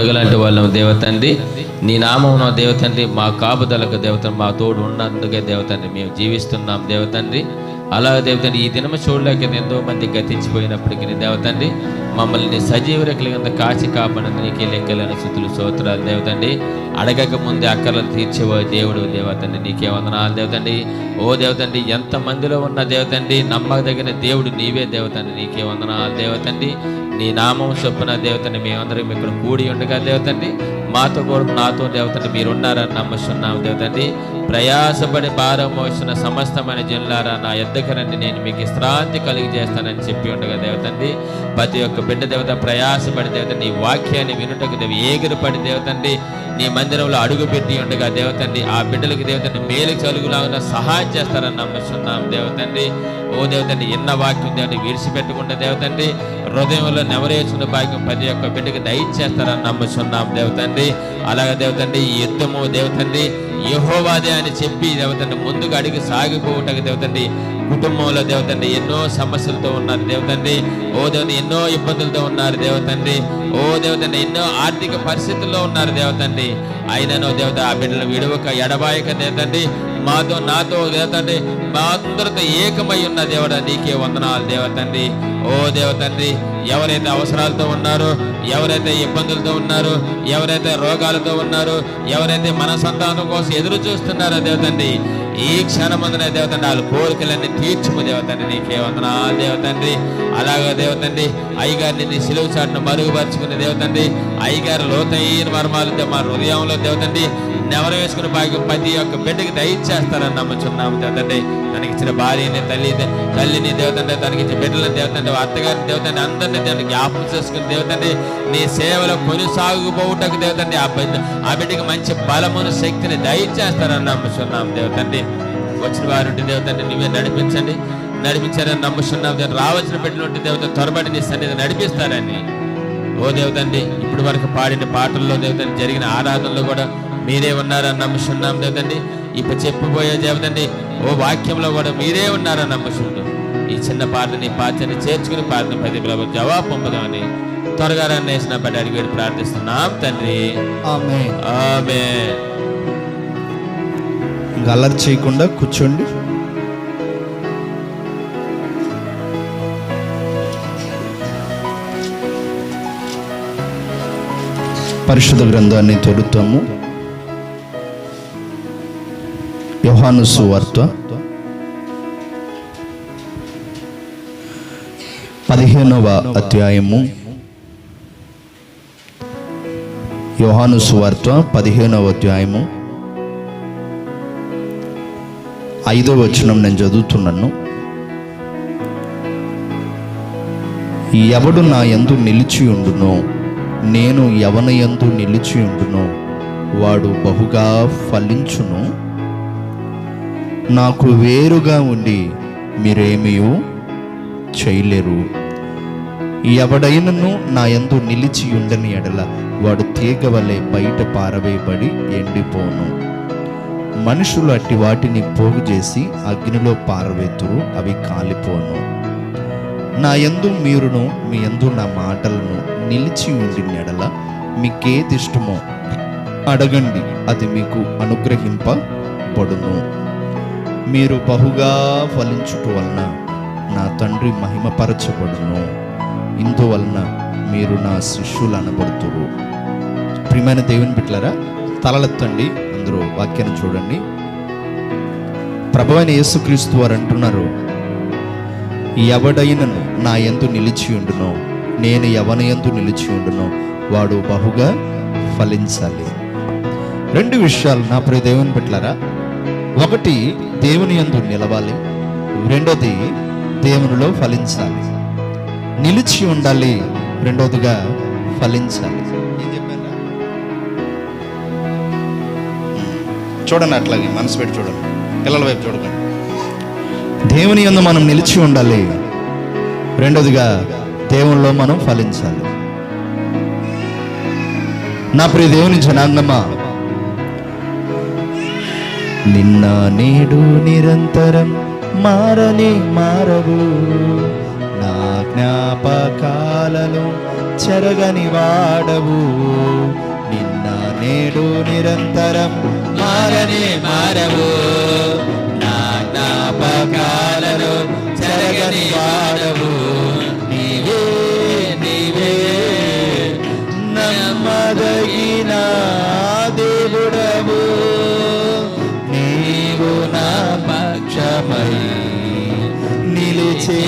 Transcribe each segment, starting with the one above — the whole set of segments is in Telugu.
బుడగలాంటి వాళ్ళం దేవతండి. నీ నామమున దేవతండి, మా కాపుదలకు దేవతండి, మా తోడు ఉన్నందుకే దేవతండి మేము జీవిస్తున్నాం దేవతండి. అలాగే దేవతండి, ఈ దినము చూడలేక ఎంతో మంది గతించిపోయినప్పటికీ దేవతండి, మమ్మల్ని సజీవ రెక్కల కింద కాచి కాపాడని నీకే లెక్కలేని స్తుతులు స్తోత్రాలు దేవతండి. అడగక ముందే అక్కర్లను తీర్చేవో దేవుడు దేవతండి, నీకే వందనాలు దేవతండి. ఓ దేవతండి, ఎంతమందిలో ఉన్న దేవతండి, నమ్మదగిన దేవుడు నీవే దేవతండి, నీకే వందనాలు దేవతండి. నీ నామం చొప్పున దేవతండి మేమందరం ఇక్కడ కూడి ఉండగా దేవతండి, మాతో కూడా నాతో దేవతండి మీరున్నారని నమ్ముతున్నాము దేవతండి. ప్రయాసపడి భారం మోస్తున్న సమస్తమైన జనులారా నా ఎద్దకరండి, నేను మీకు విశ్రాంతి కలిగి చేస్తానని చెప్పి ఉండగా దేవతండి, ప్రతి ఒక్క బిడ్డ దేవత ప్రయాసపడి దేవతండి ఈ వాక్యాన్ని వినుటకు ఏగిరిపడి దేవతండి నీ మందిరంలో అడుగు పెట్టి ఉండగా దేవతండి ఆ బిడ్డలకు దేవతండి మేలు కలుగులాగా సహాయం చేస్తారని నమ్ముతున్నాం దేవతండి. ఓ దేవతండి, ఎన్న వాక్యం దేవతండి విడిచిపెట్టకుండా దేవతండి హృదయంలో నెవరేసుకున్న భాగ్యం ప్రతి ఒక్క బిడ్డకి దయచేస్తారని నమ్ముతున్నాం దేవతండి. అలాగే దేవతండి ఈ యుద్ధము దేవతండి యెహోవాదే అని చెప్పి దేవతండి ముందుకు అడిగి సాగిపోవటకు దేవతండి కుటుంబంలో దేవతండి ఎన్నో సమస్యలతో ఉన్నారు దేవతండి. ఓ దేవతండి ఎన్నో ఇబ్బందులతో ఉన్నారు దేవతండి. ఓ దేవతండి ఎన్నో ఆర్థిక పరిస్థితుల్లో ఉన్నారు దేవతండి. అయినను దేవత ఆ బిడ్డలు విడవక ఎడబాయక దేవతండి మాతో నాతో దేవతండి మా అందరితో ఏకమై ఉన్న దేవుడా నీకే వందనాలు దేవతండి. ఓ దేవతండి, ఎవరైతే అవసరాలతో ఉన్నారో, ఎవరైతే ఇబ్బందులతో ఉన్నారో, ఎవరైతే రోగాలతో ఉన్నారో, ఎవరైతే మన సంతానం కోసం ఎదురు చూస్తున్నారో దేవతండి ఈ క్షణమందున దేవతండి వాళ్ళ కోరికలన్నీ తీర్చుము దేవతండి, నీకే వందనాలు దేవతండి. అలాగే దేవతండి అయ్యగారిని నీ సిలువ చాటును మరుగుపరుచుకునే దేవతండి అయ్యగారు లోతైన మర్మాలతో మా హృదయంలో దేవతండి నెవరు వేసుకుని భాగ్యం ప్రతి ఒక్క బిడ్డకి దయచేస్తారని నమ్ముచున్నాము దేవతండి. తనకిచ్చిన భార్యని తల్లిని దేవతండి, తనకిచ్చిన బిడ్డలని దేవతండి, అత్తగారిని దేవతండి, అందరినీ దేవుని జ్ఞాపకం చేసుకుని దేవతండి నీ సేవలో కొనసాగిపోవుటకు దేవతండి ఆ బిడ్డకి మంచి బలమును శక్తిని దయచేస్తారని నమ్ముచున్నాము దేవతండి. వచ్చిన వారి దేవతండి నువ్వే నడిపించారని నమ్ముచున్నాము దేవత. రావాల్సిన బిడ్డలు దేవత త్వరబడి నీ సన్నిధి నడిపిస్తారని ఓ దేవతండి ఇప్పటి వరకు పాడిన పాటల్లో దేవతండి జరిగిన ఆరాధనలో కూడా మీరే ఉన్నారని నమ్ముచున్నాం దేవతండి. ఇప్పుడు చెప్పబోయే దేవతండి ఓ వాక్యంలో కూడా మీరే ఉన్నారని నమ్ముచున్నాం. ఈ చిన్న పాటని పాత్రని చేర్చుకుని పాటని 10 జవాబు పంపుదామని త్వరగా వేసిన బట్టి అడిగి ప్రార్థిస్తున్నాం తండ్రి, ఆమేన్. ఆమేన్. అల్లరి చేయకుండా కూర్చోండి. పరిశుద్ధ గ్రంథాన్ని తెరుద్దాము. యోహాను సువార్త 15వ అధ్యాయము. యోహాను సువార్త 15వ అధ్యాయము 5వ వచనం నేను చదువుతున్నాను. ఎవడు నా యందు నిలిచి ఉండునో, నేను ఎవని యందు నిలిచి ఉండునో వాడు బహుగా ఫలించును. నాకు వేరుగా ఉండి మీరేమీ చేయలేరు. ఎవడైనను నా యందు నిలిచి ఉండని ఎడల వాడు తీగ వలె బయట పారవేయబడి ఎండిపోను. మనుషులు అట్టి వాటిని పోగు చేసి అగ్నిలో పారవేతురు, అవి కాలిపోను. నా యందు మీరును మీ యందు నా మాటలను నిలిచి ఉండిన ఎడల మీకేది ఇష్టమో అడగండి, అది మీకు అనుగ్రహింపబడును. మీరు బహుగా ఫలించుట వలన నా తండ్రి మహిమపరచబడును. ఇందువలన మీరు నా శిష్యులు అనబడుతురు. ప్రియమైన దేవుని బిడ్డలారా, తలలెత్తండి, అందరూ వాక్యాన్ని చూడండి. ప్రభువైన యేసుక్రీస్తు వారు అంటున్నారు, ఎవడైనను నా యందు నిలిచి ఉండునో, నేను ఎవని యందు నిలిచి ఉండునో వాడు బహుగా ఫలించాలి. 2 విషయాలు నా ప్రియ దేవుని బిడ్డలారా. ఒకటి, దేవుని యందు నిలవాలి. రెండోది, దేవునిలో ఫలించాలి. నిలిచి ఉండాలి, రెండోదిగా ఫలించాలి. ఏం చెప్పారా? చూడండి, అట్లాగే మనసు పెట్టి చూడండి, పిల్లల వైపు చూడండి. దేవుని యందు మనం నిలిచి ఉండాలి, రెండోదిగా దేవునిలో మనం ఫలించాలి. నా ప్రియ దేవుని జనాంగమా, నిన్న నేడు నిరంతరం మారని మారవు, నా జ్ఞాపకాలలో చెరగని వాడవు. నిరంతరం మారనే మారవు, నా జ్ఞాపకాలలో చెరగని వాడవు. నీవే నీవే నమ్మదగిన దేవుడవు, నీవు నా పక్షమై నిలిచి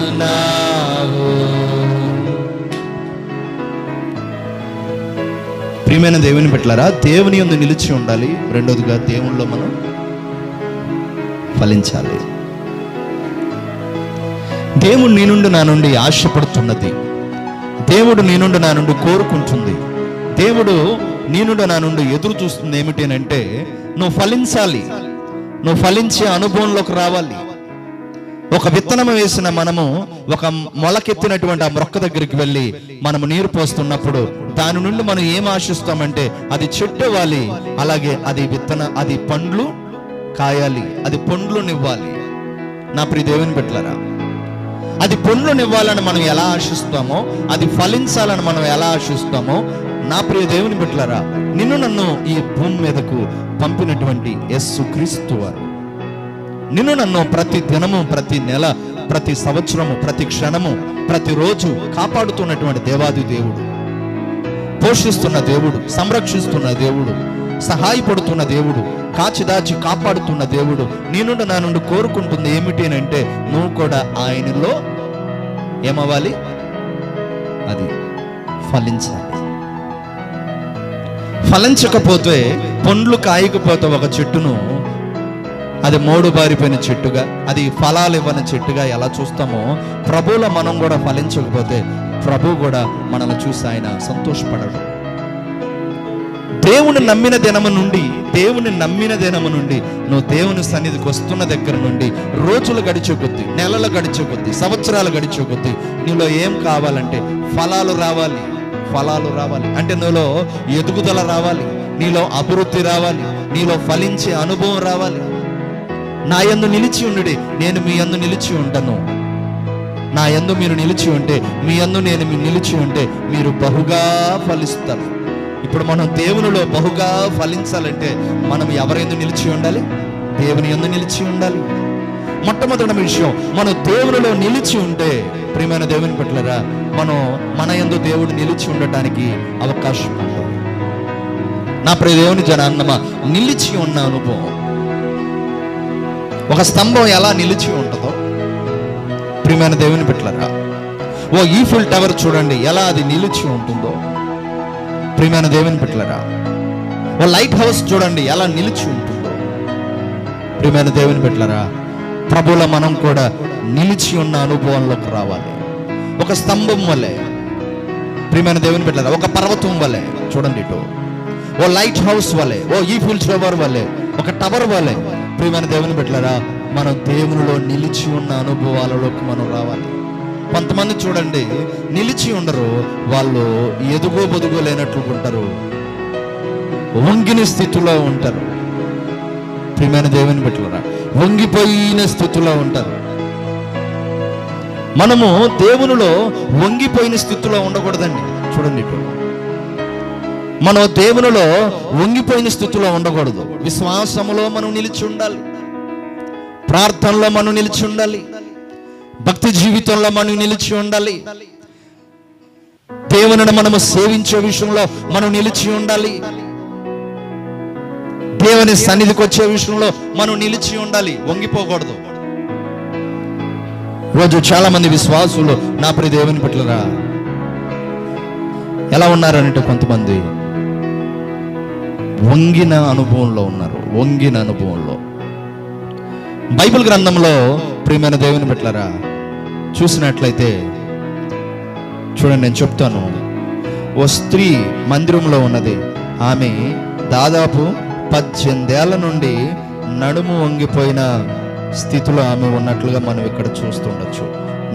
ఉన్నావు. ప్రియమైన దేవుని బిడ్డలారా, దేవుని యందు నిలిచి ఉండాలి. రెండోదిగా దేవునిలో మనం ఫలించాలి. దేవుడు నీ నుండి నా నుండి ఆశపడుతున్నది, దేవుడు నీ నుండి నా నుండి కోరుకుంటుంది, దేవుడు నీ నుండి నా నుండి ఎదురు చూస్తుంది ఏమిటి అంటే నువ్వు ఫలించాలి, నువ్వు ఫలించే అనుభవంలోకి రావాలి. ఒక విత్తనం వేసిన మనము ఒక మొలకెత్తినటువంటి ఆ మొక్క దగ్గరికి వెళ్ళి మనము నీరు పోస్తున్నప్పుడు దాని నుండి మనం ఏం ఆశిస్తామంటే అది చెట్టు అవ్వాలి, అలాగే అది పండ్లు కాయాలి, అది పండ్లునివ్వాలి. నా ప్రియ దేవుని బిడ్డలారా, అది పండ్లునివ్వాలని మనం ఎలా ఆశిస్తామో, అది ఫలించాలని మనం ఎలా ఆశిస్తామో, నా ప్రియ దేవుని బిడ్డలారా, నిన్ను నన్ను ఈ భూమి మీదకు పంపినటువంటి యేసుక్రీస్తు వారు నిన్ను నన్ను ప్రతి దినము, ప్రతి నెల, ప్రతి సంవత్సరము, ప్రతి క్షణము, ప్రతిరోజు కాపాడుతున్నటువంటి దేవాది దేవుడు, పోషిస్తున్న దేవుడు, సంరక్షిస్తున్న దేవుడు, సహాయపడుతున్న దేవుడు, కాచిదాచి కాపాడుతున్న దేవుడు నీ నుండి నా నుండి కోరుకుంటుంది ఏమిటి అంటే నువ్వు కూడా ఆయనలో ఏమవ్వాలి, అది ఫలించాలి. ఫలించకపోతే, పండ్లు కాయకపోతే ఒక చెట్టును అది మోడు బారిపోయిన చెట్టుగా, అది ఫలాలు ఇవ్వని చెట్టుగా ఎలా చూస్తామో, ప్రభువులో మనం కూడా ఫలించకపోతే ప్రభు కూడా మనల్ని చూసి ఆయన సంతోషపడడు. దేవుని నమ్మిన దినము నుండి నువ్వు దేవుని సన్నిధికి వస్తున్న దగ్గర నుండి రోజులు గడిచే కొద్దీ, నెలలు గడిచే కొద్దీ, సంవత్సరాలు గడిచే కొద్దీ నీలో ఏం కావాలంటే ఫలాలు రావాలి. అంటే నీలో ఎదుగుదల రావాలి, నీలో అభివృద్ధి రావాలి, నీలో ఫలించే అనుభవం రావాలి. నా యందు నిలిచి ఉండుడి, నేను మీ యందు నిలిచి ఉంటాను. నా యందు మీరు నిలిచి ఉంటే, మీ యందు నేను నిలిచి ఉంటే మీరు బహుగా ఫలిస్తారు. ఇప్పుడు మనం దేవునిలో బహుగా ఫలించాలంటే మనం ఎవరి యందు నిలిచి ఉండాలి? దేవుని యందు నిలిచి ఉండాలి. మొట్టమొదటి విషయం, మనం దేవునిలో నిలిచి ఉంటే, ప్రియమైన దేవుని పట్లరా, మన యందు దేవుడు నిలిచి ఉండటానికి అవకాశం ఉంటుంది. నా ప్రియ దేవుని జనాన్నమా, నిలిచి ఉన్న అనుభవం, ఒక స్తంభం ఎలా నిలిచి ఉంటుందో, ప్రియమైన దేవుని బిడ్డలారా, ఓ ఈఫిల్ టవర్ చూడండి ఎలా అది నిలిచి ఉంటుందో, ప్రియమైన దేవుని బిడ్డలారా, ఓ లైట్ హౌస్ చూడండి ఎలా నిలిచి ఉంటుందో, ప్రియమైన దేవుని బిడ్డలారా, ప్రభువులో మనం కూడా నిలిచి ఉన్న అనుభవంలోకి రావాలి. ఒక స్తంభం వలె, ప్రియమైన దేవుని బిడ్డలారా, ఒక పర్వతం వలె చూడండి, ఇటు ఓ లైట్ హౌస్ వలె, ఓ ఈఫిల్ టవర్ వలె, ఒక టవర్ వలె, ప్రియమైన దేవుని బిడ్డలారా, మనం దేవునిలో నిలిచి ఉన్న అనుభవాలలోకి మనం రావాలి. కొంతమంది చూడండి నిలిచి ఉండరు, వాళ్ళు ఎదుగో బొదుగో లేనట్లు ఉంటారు, వంగిన స్థితిలో ఉంటారు. ప్రియమైన దేవుని బిడ్డలారా, వంగిపోయిన స్థితిలో ఉంటారు. మనము దేవునిలో వంగిపోయిన స్థితిలో ఉండకూడదండి. చూడండి, ఇప్పుడు మనం దేవునిలో వంగిపోయిన స్థితిలో ఉండకూడదు. విశ్వాసములో మనం నిలిచి ఉండాలి, ప్రార్థనలో మనం నిలిచి ఉండాలి, భక్తి జీవితంలో మనం నిలిచి ఉండాలి, దేవునిని మనము సేవించే విషయంలో మనం నిలిచి ఉండాలి, దేవుని సన్నిధికి వచ్చే విషయంలో మనం నిలిచి ఉండాలి, వంగిపోకూడదు. రోజు చాలా మంది విశ్వాసులు, నా ప్రియ దేవుని బిడ్డలారా, ఎలా ఉన్నారంటే కొంతమంది వంగిన అనుభవంలో ఉన్నారు. వంగిన అనుభవంలో బైబిల్ గ్రంథంలో, ప్రియమైన దేవుని బిడ్డలారా, చూసినట్లయితే చూడండి, నేను చెప్తాను. ఓ స్త్రీ మందిరంలో ఉన్నది. ఆమె దాదాపు 18 ఏళ్ల నుండి నడుము వంగిపోయిన స్థితిలో ఆమె ఉన్నట్లుగా మనం ఇక్కడ చూస్తుండొచ్చు.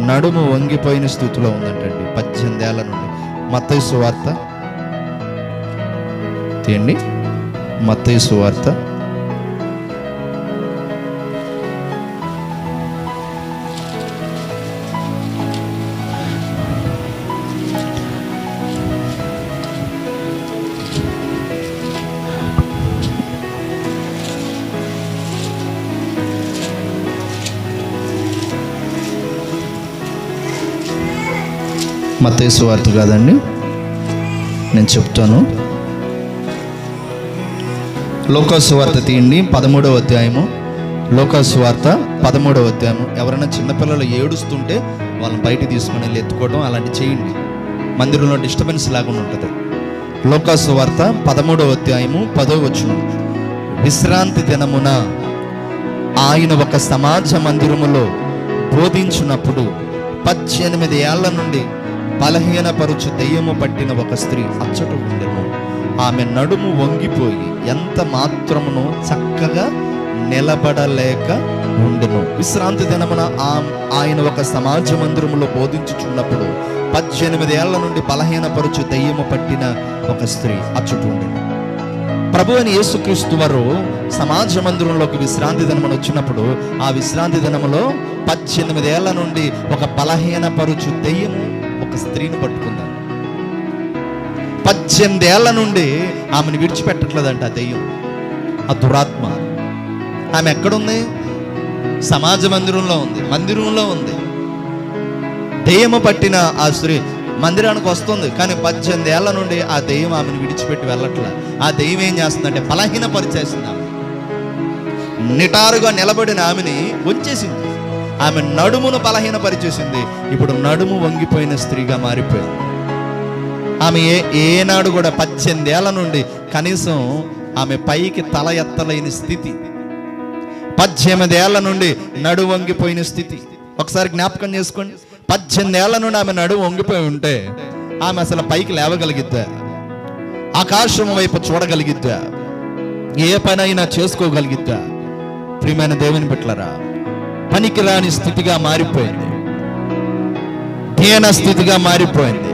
నడుము వంగిపోయిన స్థితిలో ఉందంటండి 18 ఏళ్ల నుండి. మత్తయి సువార్త తీయండి, మత్తయి సువార్త 18 మత్తయి సువార్త కాదండి, నేను చెప్తాను. లూకా సువార్త తీయండి, 13వ అధ్యాయము. లూకా సువార్త 13వ అధ్యాయము. ఎవరైనా చిన్నపిల్లలు ఏడుస్తుంటే వాళ్ళని బయట తీసుకుని వెళ్ళి ఎత్తుకోవడం అలాంటి చేయండి, మందిరంలో డిస్టర్బెన్స్ లేకుండా ఉంటుంది. లూకా సువార్త 13వ అధ్యాయము 10వ వచనం. విశ్రాంతి దినమున ఆయన ఒక సమాజ మందిరములో బోధించున్నప్పుడు 18 ఏళ్ల నుండి బలహీనపరుచు దెయ్యము పట్టిన ఒక స్త్రీ అచ్చట ఉండెను. ఆమె నడుము వంగిపోయి ఎంత మాత్రమునో చక్కగా నిలబడలేక ఉండెను. విశ్రాంతి దినమున ఆయన ఒక సమాజ మందిరములో బోధించుచున్నప్పుడు 18 ఏళ్ల నుండి బలహీనపరుచు దెయ్యము పట్టిన ఒక స్త్రీ అచ్చట ఉండెను. ప్రభు అయిన యేసుక్రీస్తు వారు సమాజ మందిరంలోకి విశ్రాంతి దినమున వచ్చినప్పుడు ఆ విశ్రాంతి దినములో 18 ఏళ్ల నుండి ఒక బలహీనపరుచు దెయ్యము ఒక స్త్రీని పట్టుకుందాం. 18 ఏళ్ల నుండి ఆమెను విడిచిపెట్టట్లేదంట ఆ దెయ్యం, ఆ దురాత్మ. ఆమె ఎక్కడుంది? సమాజ మందిరంలో ఉంది, మందిరంలో ఉంది. దెయ్యము పట్టిన ఆ స్త్రీ మందిరానికి వస్తుంది, కానీ 18 ఏళ్ల నుండి ఆ దెయ్యం ఆమెను విడిచిపెట్టి వెళ్ళట్లే. ఆ దెయ్యం ఏం చేస్తుందంటే బలహీనపరిచేసింది. ఆమె నిటారుగా నిలబడిన ఆమెని వంచేసింది, ఆమె నడుమును బలహీనపరిచేసింది. ఇప్పుడు నడుము వంగిపోయిన స్త్రీగా మారిపోయింది. ఆమె ఏనాడు కూడా 18 ఏళ్ల నుండి కనీసం ఆమె పైకి తల ఎత్తలేని స్థితి, 18 ఏళ్ల నుండి నడు వంగిపోయిన స్థితి. ఒకసారి జ్ఞాపకం చేసుకోండి, 18 ఏళ్ల నుండి ఆమె నడుము వంగిపోయి ఉంటే ఆమె అసలు పైకి లేవగలిగిద్దా? ఆకాశం వైపు చూడగలిగిద్దా? ఏ పనైనా చేసుకోగలిగిద్దా? ప్రియమైన దేవుని బిడ్డలారా, పనికిరాని స్థితిగా మారిపోయింది, దీన స్థితిగా మారిపోయింది.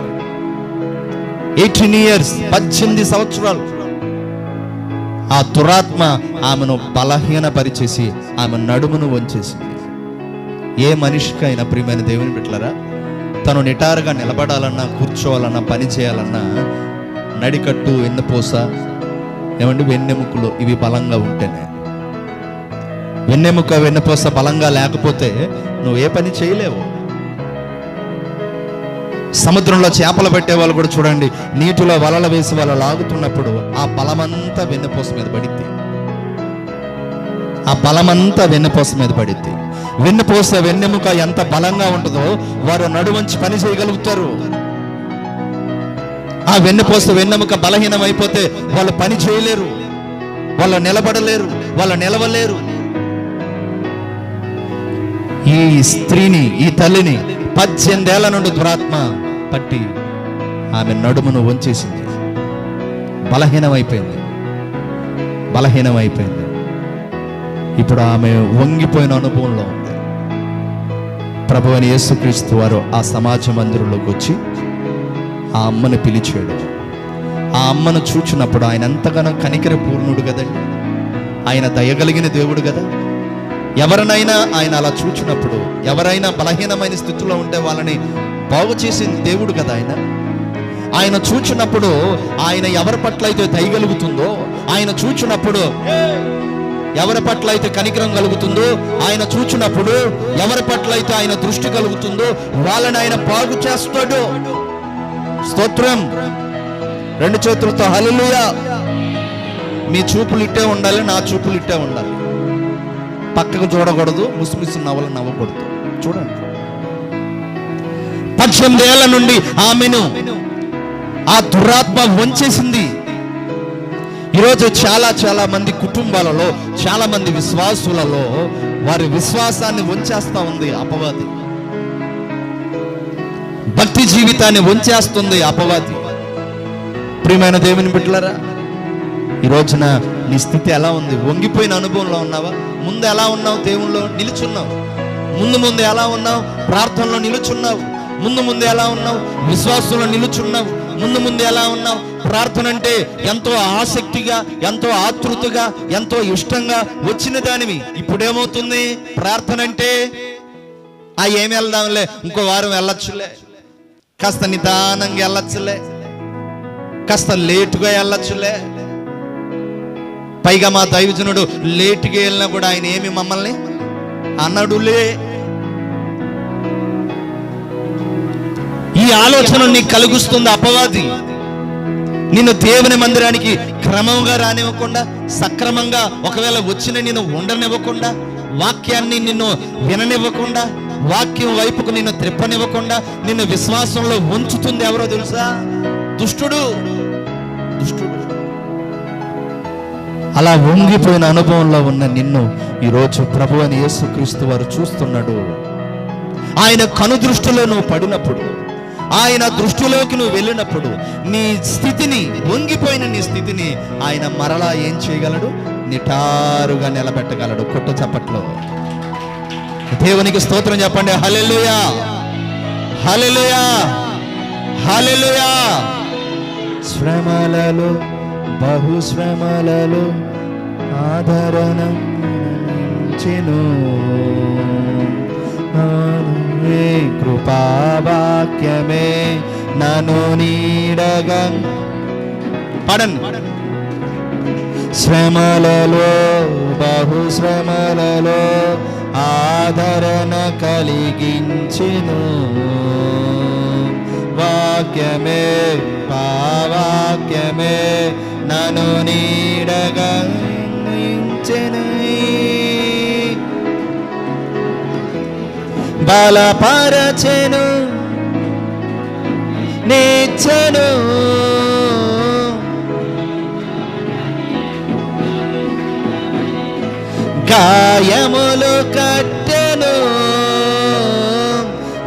18 years, 18 సంవత్సరాలు ఆ దురాత్మ ఆమెను బలహీనపరిచేసి ఆమె నడుమును వంచేసింది. ఏ మనిషికైనా ప్రియమైన దేవుని బిడ్డలారా, తను నిటారుగా నిలబడాలన్నా, కూర్చోవాలన్నా, పని చేయాలన్నా నడికట్టు, వెన్నెపూస, ఏమంటే వెన్నెముకలు ఇవి బలంగా ఉంటేనే. వెన్నెముక, వెన్నెపూస బలంగా లేకపోతే నువ్వు ఏ పని చేయలేవు. సముద్రంలో చేపలు పెట్టే వాళ్ళు కూడా చూడండి, నీటిలో వలలు వేసి వాళ్ళు లాగుతున్నప్పుడు ఆ బలమంతా వెన్నెపూస మీద పడిద్ది, ఆ బలమంతా వెన్నెపూస మీద పడిద్ది. వెన్నెపూస, వెన్నెముక ఎంత బలంగా ఉంటుందో వారు నడువంచి పని చేయగలుగుతారు. ఆ వెన్నెపూస, వెన్నెముక బలహీనం అయిపోతే వాళ్ళు పని చేయలేరు, వాళ్ళు నిలబడలేరు, వాళ్ళు నిలవలేరు. ఈ స్త్రీని, ఈ తల్లిని 18 ఏళ్ల నుండి దురాత్మ పట్టి ఆమె నడుమును వంచేసింది. బలహీనమైపోయింది, బలహీనమైపోయింది. ఇప్పుడు ఆమె వంగిపోయిన అనుభవంలో ఉంది. ప్రభు అయిన యేసుక్రీస్తు వారు ఆ సమాజ మందిరంలోకి వచ్చి ఆ అమ్మను పిలిచాడు. ఆ అమ్మను చూచినప్పుడు ఆయన ఎంతగానో కనికర పూర్ణుడు కదండి, ఆయన దయగలిగిన దేవుడు కదా. ఎవరినైనా ఆయన అలా చూచినప్పుడు, ఎవరైనా బలహీనమైన స్థితిలో ఉంటే వాళ్ళని బాగు చేసిన దేవుడు కదా ఆయన. ఆయన చూచినప్పుడు ఆయన ఎవరి పట్ల అయితే దయగలుగుతుందో, ఆయన చూచినప్పుడు ఎవరి పట్ల అయితే కనికరం కలుగుతుందో, ఆయన చూచినప్పుడు ఎవరి పట్ల అయితే ఆయన దృష్టి కలుగుతుందో వాళ్ళని ఆయన బాగు చేస్తాడు. స్తోత్రం. 2 చేతులతో హల్లెలూయా. మీ చూపులు ఇట్టే ఉండాలి, నా చూపులు ఇట్టే ఉండాలి. పక్కకు చూడకూడదు, ముసిముసి నవ్వలు నవ్వకూడదు. చూడండి, 18 ఏళ్ల నుండి ఆమెను ఆ దురాత్మ వంచేసింది. ఈరోజు చాలా మంది కుటుంబాలలో, చాలా మంది విశ్వాసులలో వారి విశ్వాసాన్ని వంచేస్తా ఉంది అపవాది. భక్తి జీవితాన్ని వంచేస్తుంది అపవాది. ప్రియమైన దేవుని బిడ్డలారా, ఈ రోజున నీ స్థితి ఎలా ఉంది? వంగిపోయిన అనుభవంలో ఉన్నావా? ముందు ఎలా ఉన్నావు? దేవుల్లో నిలుచున్నావు. ముందు ఎలా ఉన్నావు? ప్రార్థనలో నిలుచున్నావు. ముందు ఎలా ఉన్నావు? విశ్వాసంలో నిలుచున్నావు. ముందు ఎలా ఉన్నావు? ప్రార్థన అంటే ఎంతో ఆసక్తిగా, ఎంతో ఆతృతగా, ఎంతో ఇష్టంగా వచ్చిన దానివి. ఇప్పుడేమవుతుంది? ప్రార్థన అంటే ఏమి వెళ్దాంలే, ఇంకో వారం వెళ్ళొచ్చులే, కాస్త నిదానంగా వెళ్ళొచ్చులే, కాస్త లేటుగా వెళ్ళొచ్చులే. పైగా మా దైవజనుడు లేటుగా వెళ్ళినా కూడా ఆయన ఏమి మమ్మల్ని అనడులే. ఈ ఆలోచన నీకు కలుగుస్తుంది అపవాది. నిన్ను దేవుని మందిరానికి క్రమంగా రానివ్వకుండా, సక్రమంగా ఒకవేళ వచ్చిన నిన్ను ఉండనివ్వకుండా, వాక్యాన్ని నిన్ను విననివ్వకుండా, వాక్యం వైపుకు నిన్ను త్రిప్పనివ్వకుండా నిన్ను విశ్వాసంలో ఉంచుతుంది ఎవరో తెలుసా? దుష్టుడు. అలా వంగిపోయిన అనుభవంలో ఉన్న నిన్ను ఈరోజు ప్రభు అని యేసుక్రీస్తు వారు చూస్తున్నాడు. ఆయన కనుదృష్టిలో నువ్వు పడినప్పుడు, ఆయన దృష్టిలోకి నువ్వు వెళ్ళినప్పుడు నీ స్థితిని, వంగిపోయిన నీ స్థితిని ఆయన మరలా ఏం చేయగలడు? నిటారుగా నిలబెట్టగలడు. కొట్ట చప్పట్లో దేవునికి స్తోత్రం చెప్పండి. హల్లెలూయా, హల్లెలూయా, హల్లెలూయా. శ్రమలలో, బహుశ్రమలలో ఆదరణ చెను కృపావాక్యమే నన్ను నీడగా. పాడండి. శ్రమలలో, బహుశ్రమలలో ఆదరణ కలిగించెను వాక్యమే, పావాక్యమే నన్ను నీడగా ఉంచెను. బలపరచెను, నిచ్చెను, గాయములు కట్టెను.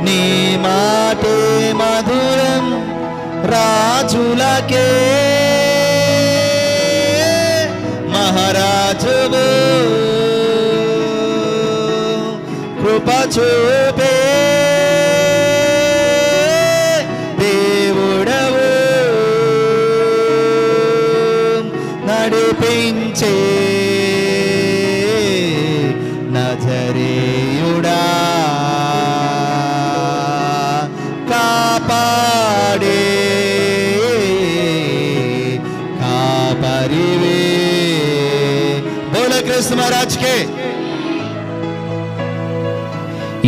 నీ మాటే మధురం రాజులకే, మహారాజువు కృప చూపే దేవుడవు, నడిపించే నజరేయుడా, కాపాడే కాపరివే. బోలో కృష్ణ మహారాజ్ కే.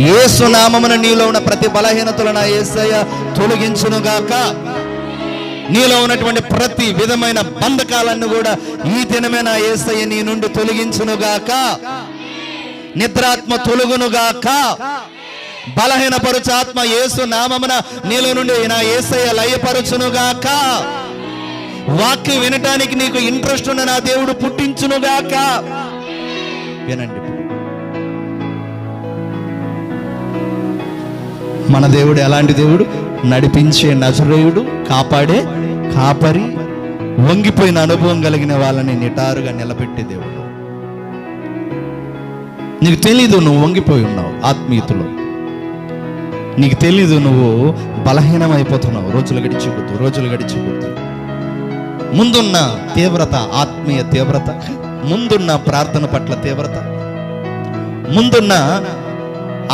యేసు నామమున నీలో ఉన్న ప్రతి బలహీనతలను యేసయ్య తొలగించునుగాక. నీలో ఉన్నటువంటి ప్రతి విధమైన బంధకాలను కూడా ఈ దినమే నా యేసయ్య నీ నుండి తొలగించునుగాక. నిద్రాత్మ తొలగునుగాక. బలహీనపరుచు ఆత్మ యేసు నామమున నీలో నుండి నా యేసయ్య లయపరచునుగాక. వాక్యం వినటానికి నీకు ఇంట్రెస్ట్ ఉన్న నా దేవుడు పుట్టించునుగాక. వినండి, మన దేవుడు ఎలాంటి దేవుడు? నడిపించే నజరేయుడు, కాపాడే కాపరి, వంగిపోయిన అనుభవం కలిగిన వాళ్ళని నిటారుగా నిలబెట్టే దేవుడు. నీకు తెలీదు నువ్వు వంగిపోయి ఉన్నావు ఆత్మీయతలో. నీకు తెలీదు నువ్వు బలహీనమైపోతున్నావు. రోజులు గడిచిపోతూ ముందున్న తీవ్రత, ఆత్మీయ తీవ్రత, ముందున్న ప్రార్థన పట్ల తీవ్రత, ముందున్న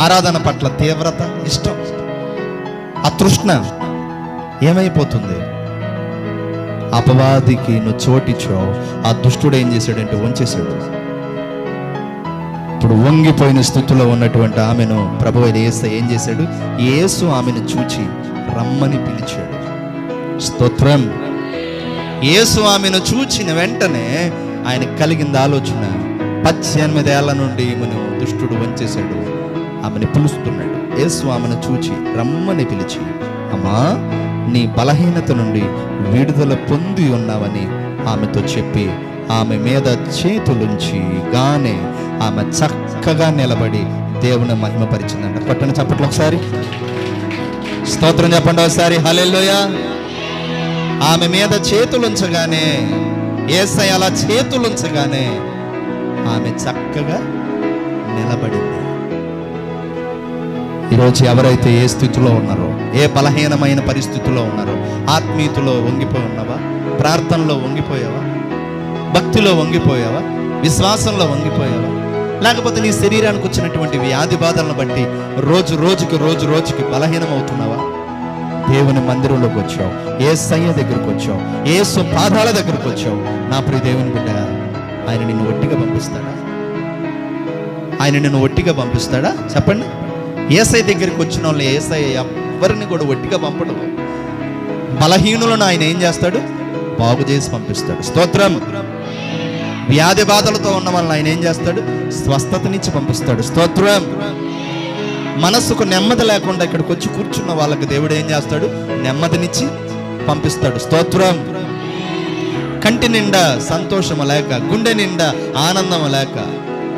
ఆరాధన పట్ల తీవ్రత, ఇష్టం, ఆ తృష్ణ ఏమైపోతుంది? అపవాదికి నువ్వు చోటిచ్చావు. ఆ దుష్టుడు ఏం చేశాడంటే వంచేశాడు. ఇప్పుడు వంగిపోయిన స్థితిలో ఉన్నటువంటి ఆమెను ప్రభువు యేసు ఏం చేశాడు? యేసు ఆమెను చూచి రమ్మని పిలిచాడు. స్తోత్రం. యేసు ఆమెను చూచిన వెంటనే ఆయన కలిగింది ఆలోచన. 18 ఏళ్ల నుండి ఈమెను దుష్టుడు వంచేశాడు. ఆమెను పిలుస్తున్నాడు. యేసు ఆమెను చూచి రమ్మని పిలిచి, అమ్మా, నీ బలహీనత నుండి విడుదల పొంది ఉన్నావని ఆమెతో చెప్పి ఆమె మీద చేతులుంచి గానే ఆమె చక్కగా నిలబడి దేవుని మహిమపరిచిందంట. కొట్టని చప్పట్లు ఒకసారి స్తోత్రం చెప్పండి ఒకసారి. హల్లెలూయా. ఆమె మీద చేతులుంచగానే, యేసయ్య అలా చేతులుంచగానే ఆమె చక్కగా నిలబడింది. ఈరోజు ఎవరైతే ఏ స్థితిలో ఉన్నారో, ఏ బలహీనమైన పరిస్థితిలో ఉన్నారో, ఆత్మీయతలో వంగిపోయి ఉన్నావా? ప్రార్థనలో వంగిపోయావా? భక్తిలో వంగిపోయావా? విశ్వాసంలో వంగిపోయావా? లేకపోతే నీ శరీరానికి వచ్చినటువంటి వ్యాధి బాధలను బట్టి రోజు రోజుకి బలహీనమవుతున్నావా? దేవుని మందిరంలోకి వచ్చావు, యేసయ్య దగ్గరకు వచ్చావు, యేసు పాదాల దగ్గరకు వచ్చావు. నా ప్రియ దేవుని బిడ్డ, ఆయన నిన్ను ఒట్టిగా పంపిస్తాడా? ఆయన నిన్ను ఒట్టిగా పంపిస్తాడా? చెప్పండి. యేసయ్య దగ్గరికి వచ్చిన వాళ్ళు యేసయ్య ఎవరిని కూడా ఒట్టిగా పంపడు. బలహీనులను ఆయన ఏం చేస్తాడు? బాగు చేసి పంపిస్తాడు. స్తోత్రం. వ్యాధి బాధలతో ఉన్న వాళ్ళని ఆయన ఏం చేస్తాడు? స్వస్థతనిచ్చి పంపిస్తాడు. స్తోత్రం. మనసుకు నెమ్మది లేకుండా ఇక్కడికి వచ్చి కూర్చున్న వాళ్ళకి దేవుడు ఏం చేస్తాడు? నెమ్మదినిచ్చి పంపిస్తాడు. స్తోత్రం. కంటి నిండా సంతోషము లేక, గుండె నిండా ఆనందము లేక,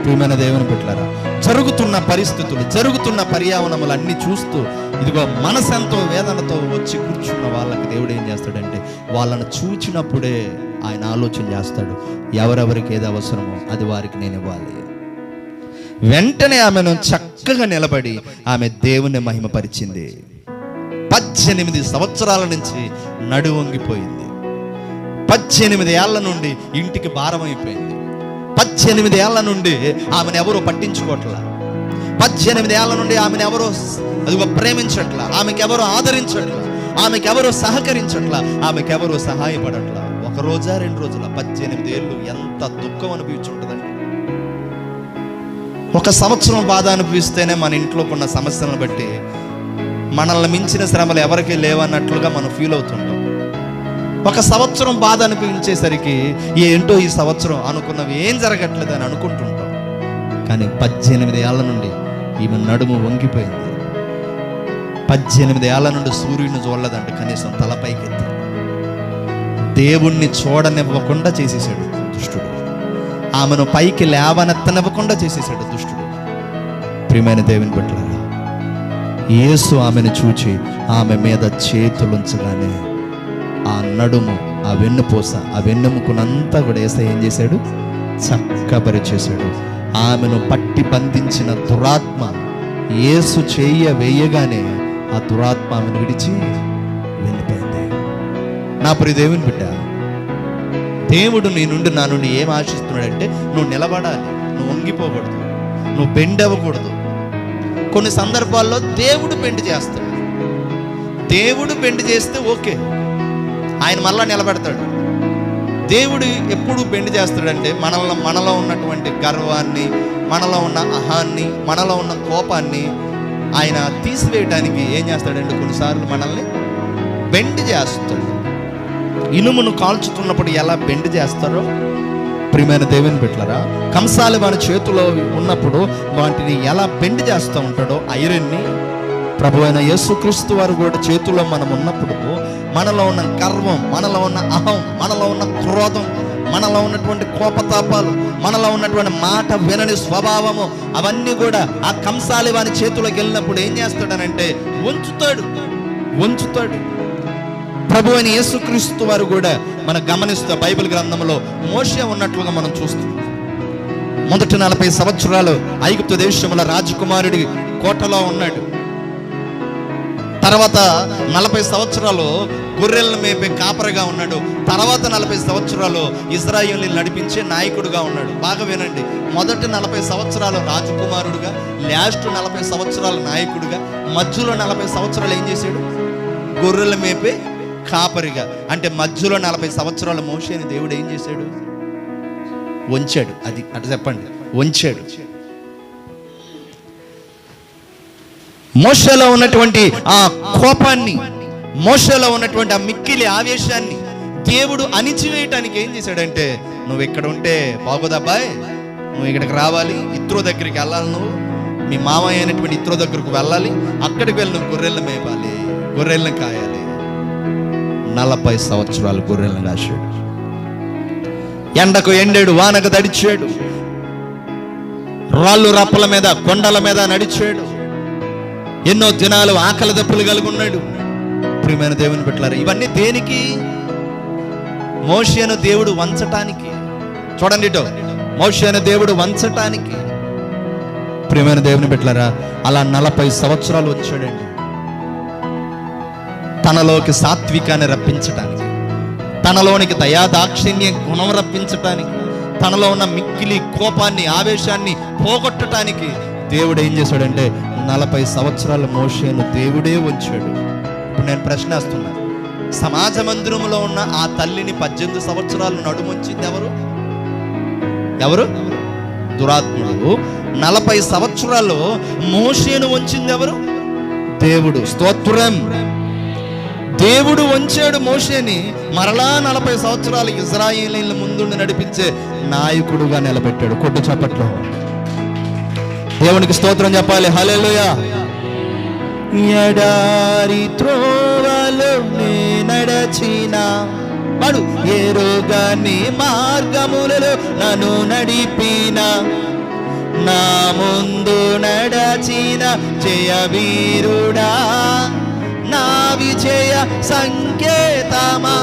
ప్రియమైన దేవుని బిడ్డలారా, జరుగుతున్న పరిస్థితులు, జరుగుతున్న పర్యావరణములు అన్ని చూస్తూ ఇదిగో మనసెంతో వేదనతో వచ్చి కూర్చున్న వాళ్ళకి దేవుడు ఏం చేస్తాడంటే వాళ్ళను చూచినప్పుడే ఆయన ఆలోచన చేస్తాడు, ఎవరెవరికి ఏది అవసరమో అది వారికి నేను ఇవ్వాలి. వెంటనే ఆమెను చక్కగా నిలబడి ఆమె దేవుని మహిమపరిచింది. 18 సంవత్సరాల నుంచి నడు వంగిపోయింది. 18 ఏళ్ల నుండి ఇంటికి భారమైపోయింది. 18 ఏళ్ల నుండి ఆమెను ఎవరో పట్టించుకోవట్లా. 18 ఏళ్ల నుండి ఆమెను ఎవరో అదిగో ప్రేమించట్లా, ఆమెకెవరో ఆదరించట్లా, ఆమెకెవరో సహకరించట్లా, ఆమెకెవరో సహాయపడట్లా. 1 రోజా 2 రోజుల 18 ఏళ్ళు ఎంత దుఃఖం అనిపించుంటుందండి. 1 సంవత్సరం బాధ అనిపిస్తేనే మన ఇంట్లో ఉన్న సమస్యలను బట్టి మనల్ని మించిన శ్రమలు ఎవరికీ లేవన్నట్లుగా మనం ఫీల్ అవుతుంటాం. 1 సంవత్సరం బాధ అనిపించేసరికి ఏంటో ఈ సంవత్సరం అనుకున్నవి ఏం జరగట్లేదని అనుకుంటుంటాం. కానీ 18 ఏళ్ల నుండి ఈమె నడుము వంగిపోయింది. 18 ఏళ్ల నుండి సూర్యుని చూడలేదంటే కనీసం తలపైకెత్తి దేవుణ్ణి చూడనివ్వకుండా చేసేసాడు దుష్టుడు. ఆమెను పైకి లేవనెత్తనివ్వకుండా చేసేసాడు దుష్టుడు. ప్రియమైన దేవుని బిడ్డలారా, యేసు ఆమెను చూచి ఆమె మీద చేతులుంచగానే ఆ నడుము, ఆ వెన్నుపూస, ఆ వెన్నెముకనంతా కూడా యేసయ్య ఏం చేశాడు? చక్కబరిచేశాడు. ఆమెను పట్టి బంధించిన దురాత్మ యేసు చెయ్య వేయగానే ఆ దురాత్మ ఆమెను విడిచి వెళ్ళిపోయింది. నా ప్రియ దేవుని బిడ్డ, దేవుడు నీ నుండి నా నుండి ఏం ఆశిస్తున్నాడంటే నువ్వు నిలబడాలి, నువ్వు వంగిపోకూడదు, నువ్వు బెండవ్వకూడదు. కొన్ని సందర్భాల్లో దేవుడు బెండ్ చేస్తాడు. దేవుడు బెండ్ చేస్తే ఓకే, ఆయన మళ్ళా నిలబెడతాడు. దేవుడు ఎప్పుడు బెండ్ చేస్తాడంటే మనలో ఉన్నటువంటి గర్వాన్ని, మనలో ఉన్న అహాన్ని, మనలో ఉన్న కోపాన్ని ఆయన తీసివేయడానికి ఏం చేస్తాడంటే కొన్నిసార్లు మనల్ని బెండ్ చేస్తాడు. ఇనుమును కాల్చుతున్నప్పుడు ఎలా బెండ్ చేస్తారో ప్రియమైన దేవుని బిడ్డలారా, కంసాలి వాని చేతిలో ఉన్నప్పుడు వాటిని ఎలా బెండ్ చేస్తూ ఉంటాడో ఐరన్ని, ప్రభువైన యేసుక్రీస్తు వారు కూడా చేతిలో మనం ఉన్నప్పుడు మనలో ఉన్న గర్వం, మనలో ఉన్న అహం, మనలో ఉన్న క్రోధం, మనలో ఉన్నటువంటి కోపతాపాలు, మనలో ఉన్నటువంటి మాట వినని స్వభావము, అవన్నీ కూడా ఆ కంసాలి వాని చేతిలోకి వెళ్ళినప్పుడు ఏం చేస్తాడనంటే ఉంచుతాడు. ప్రభువైన యేసుక్రీస్తు వారు కూడా మనం గమనిస్తూ బైబిల్ గ్రంథంలో మోషే ఉన్నట్లుగా మనం చూస్తాం. మొదటి 40 సంవత్సరాలు ఐగుప్తు దేశంలో రాజకుమారుడి కోటలో ఉన్నాడు. తర్వాత 40 సంవత్సరాలు గొర్రెలను మేపే కాపరిగా ఉన్నాడు. తర్వాత 40 సంవత్సరాలు ఇశ్రాయేలుని నడిపించే నాయకుడుగా ఉన్నాడు. బాగా వినండి, మొదటి 40 సంవత్సరాలు రాజకుమారుడుగా, లాస్ట్ 40 సంవత్సరాలు నాయకుడుగా, మధ్యలో 40 సంవత్సరాలు ఏం చేశాడు? గొర్రెలు మేపే కాపరిగా. అంటే మధ్యలో 40 సంవత్సరాల మోషేని దేవుడు ఏం చేశాడు? వంచాడు. అది అటు చెప్పండి, వంచాడు. మోషేలో ఉన్నటువంటి ఆ కోపాన్ని, మోషేలో ఉన్నటువంటి ఆ మిక్కిలి ఆవేశాన్ని దేవుడు అణిచివేయటానికి ఏం చేశాడంటే, నువ్వు ఇక్కడ ఉంటే బాగోదబ్బాయ్, నువ్వు ఇక్కడికి రావాలి, ఇత్రో దగ్గరికి వెళ్ళాలి, నువ్వు మీ మామయ్య అయినటువంటి ఇత్రో దగ్గరకు వెళ్ళాలి, అక్కడికి వెళ్ళి నువ్వు గొర్రెలను మేపాలి, గొర్రెలను కాయాలి. 40 సంవత్సరాలు గొర్రెలను కాశాడు. ఎండకు ఎండాడు, వానకు తడిచాడు, రాళ్ళు రప్పల మీద, కొండల మీద నడిచాడు. ఎన్నో దినాలు ఆకలి దప్పులు కలిగి ఉన్నాడు. ప్రియమైన దేవుని బిడ్డలారా, ఇవన్నీ దేనికి? మోషేను దేవుడు వంచటానికి. చూడండి ఇటో, మోషేను దేవుడు వంచటానికి. ప్రియమైన దేవుని బిడ్డలారా, అలా 40 సంవత్సరాలు వచ్చాడండి. తనలోకి సాత్వికాన్ని రప్పించటానికి, తనలోనికి దయాదాక్షిణ్య గుణం రప్పించటానికి, తనలో ఉన్న మిక్కిలి కోపాన్ని, ఆవేశాన్ని పోగొట్టడానికి దేవుడు ఏం చేశాడంటే 40 సంవత్సరాల మోషేను దేవుడే ఉంచాడు. ఇప్పుడు నేను ప్రశ్న వేస్తున్నాను, సమాజ మందిరంలో ఉన్న ఆ తల్లిని 18 సంవత్సరాలు నడుముంచింది ఎవరు? దురాత్ముడు. 40 సంవత్సరాలు మోషేను ఉంచింది ఎవరు? దేవుడు. స్తోత్రం. దేవుడు వంచాడు మోషేని, మరలా 40 సంవత్సరాలు ఇశ్రాయేలీయుల ముందుండి నడిపించే నాయకుడుగా నిలబెట్టాడు. కొట్టు చప్పట్లో దేవునికి స్తోత్రం చెప్పాలి. హల్లెలూయా. ఎడారి త్రోవలో నే నడచిన వాడు, ఎరుగని మార్గములలో నన్ను నడిపిన, నా ముందు నడచిన జయవీరుడా, నా విజయ సంకేతమా.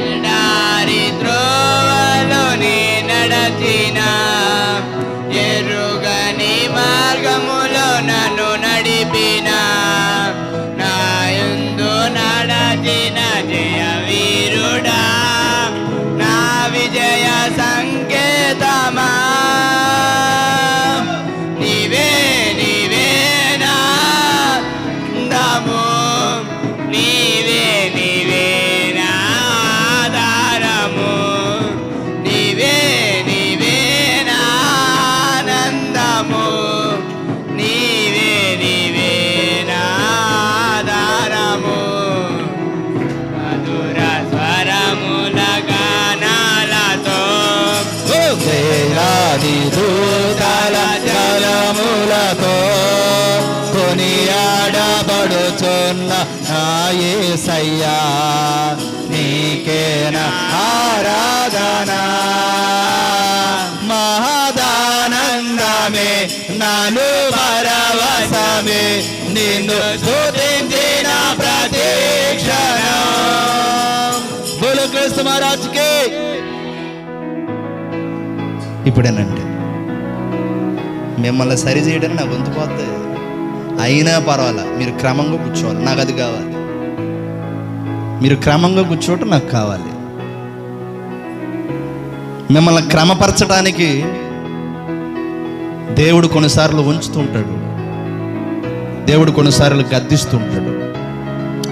ఎడారి త్రోవలో నే నడచిన, ఎరుగని మార్గములో నన్ను నడిపిన, నా యందు నడచిన జయ వీరుడా, నా విజయ సంకేతమా. నీవే నీవే నా అందము, నీవే నీవే నా ఆధారము, నీవే నీవే నా ఆనందము, నీవే నీవే నా ఆధారము. మధుర స్వరముల గానాలతో, వేలాది దూతల జలములతో కొనియాడబడుచున్న నా యేసయ్యా, నీకేనా ఆరాధన. మహదానందమే నాను పరవశమే, నిన్ను స్తుతించిన ప్రతిక్షణం. బోలో క్రీస్తు మహారాజ్కి. ఇప్పుడేనండి మిమ్మల్ని సరి చేయడానికి నా గొంతు పోతే అయినా పర్వాలా, మీరు క్రమంగా కూర్చోవాలి. నాకు అది కావాలి. మీరు క్రమంగా కూర్చోవటం నాకు కావాలి. మిమ్మల్ని క్రమపరచడానికి దేవుడు కొన్నిసార్లు ఉంచుతుంటాడు, దేవుడు కొన్నిసార్లు గద్దిస్తుంటాడు.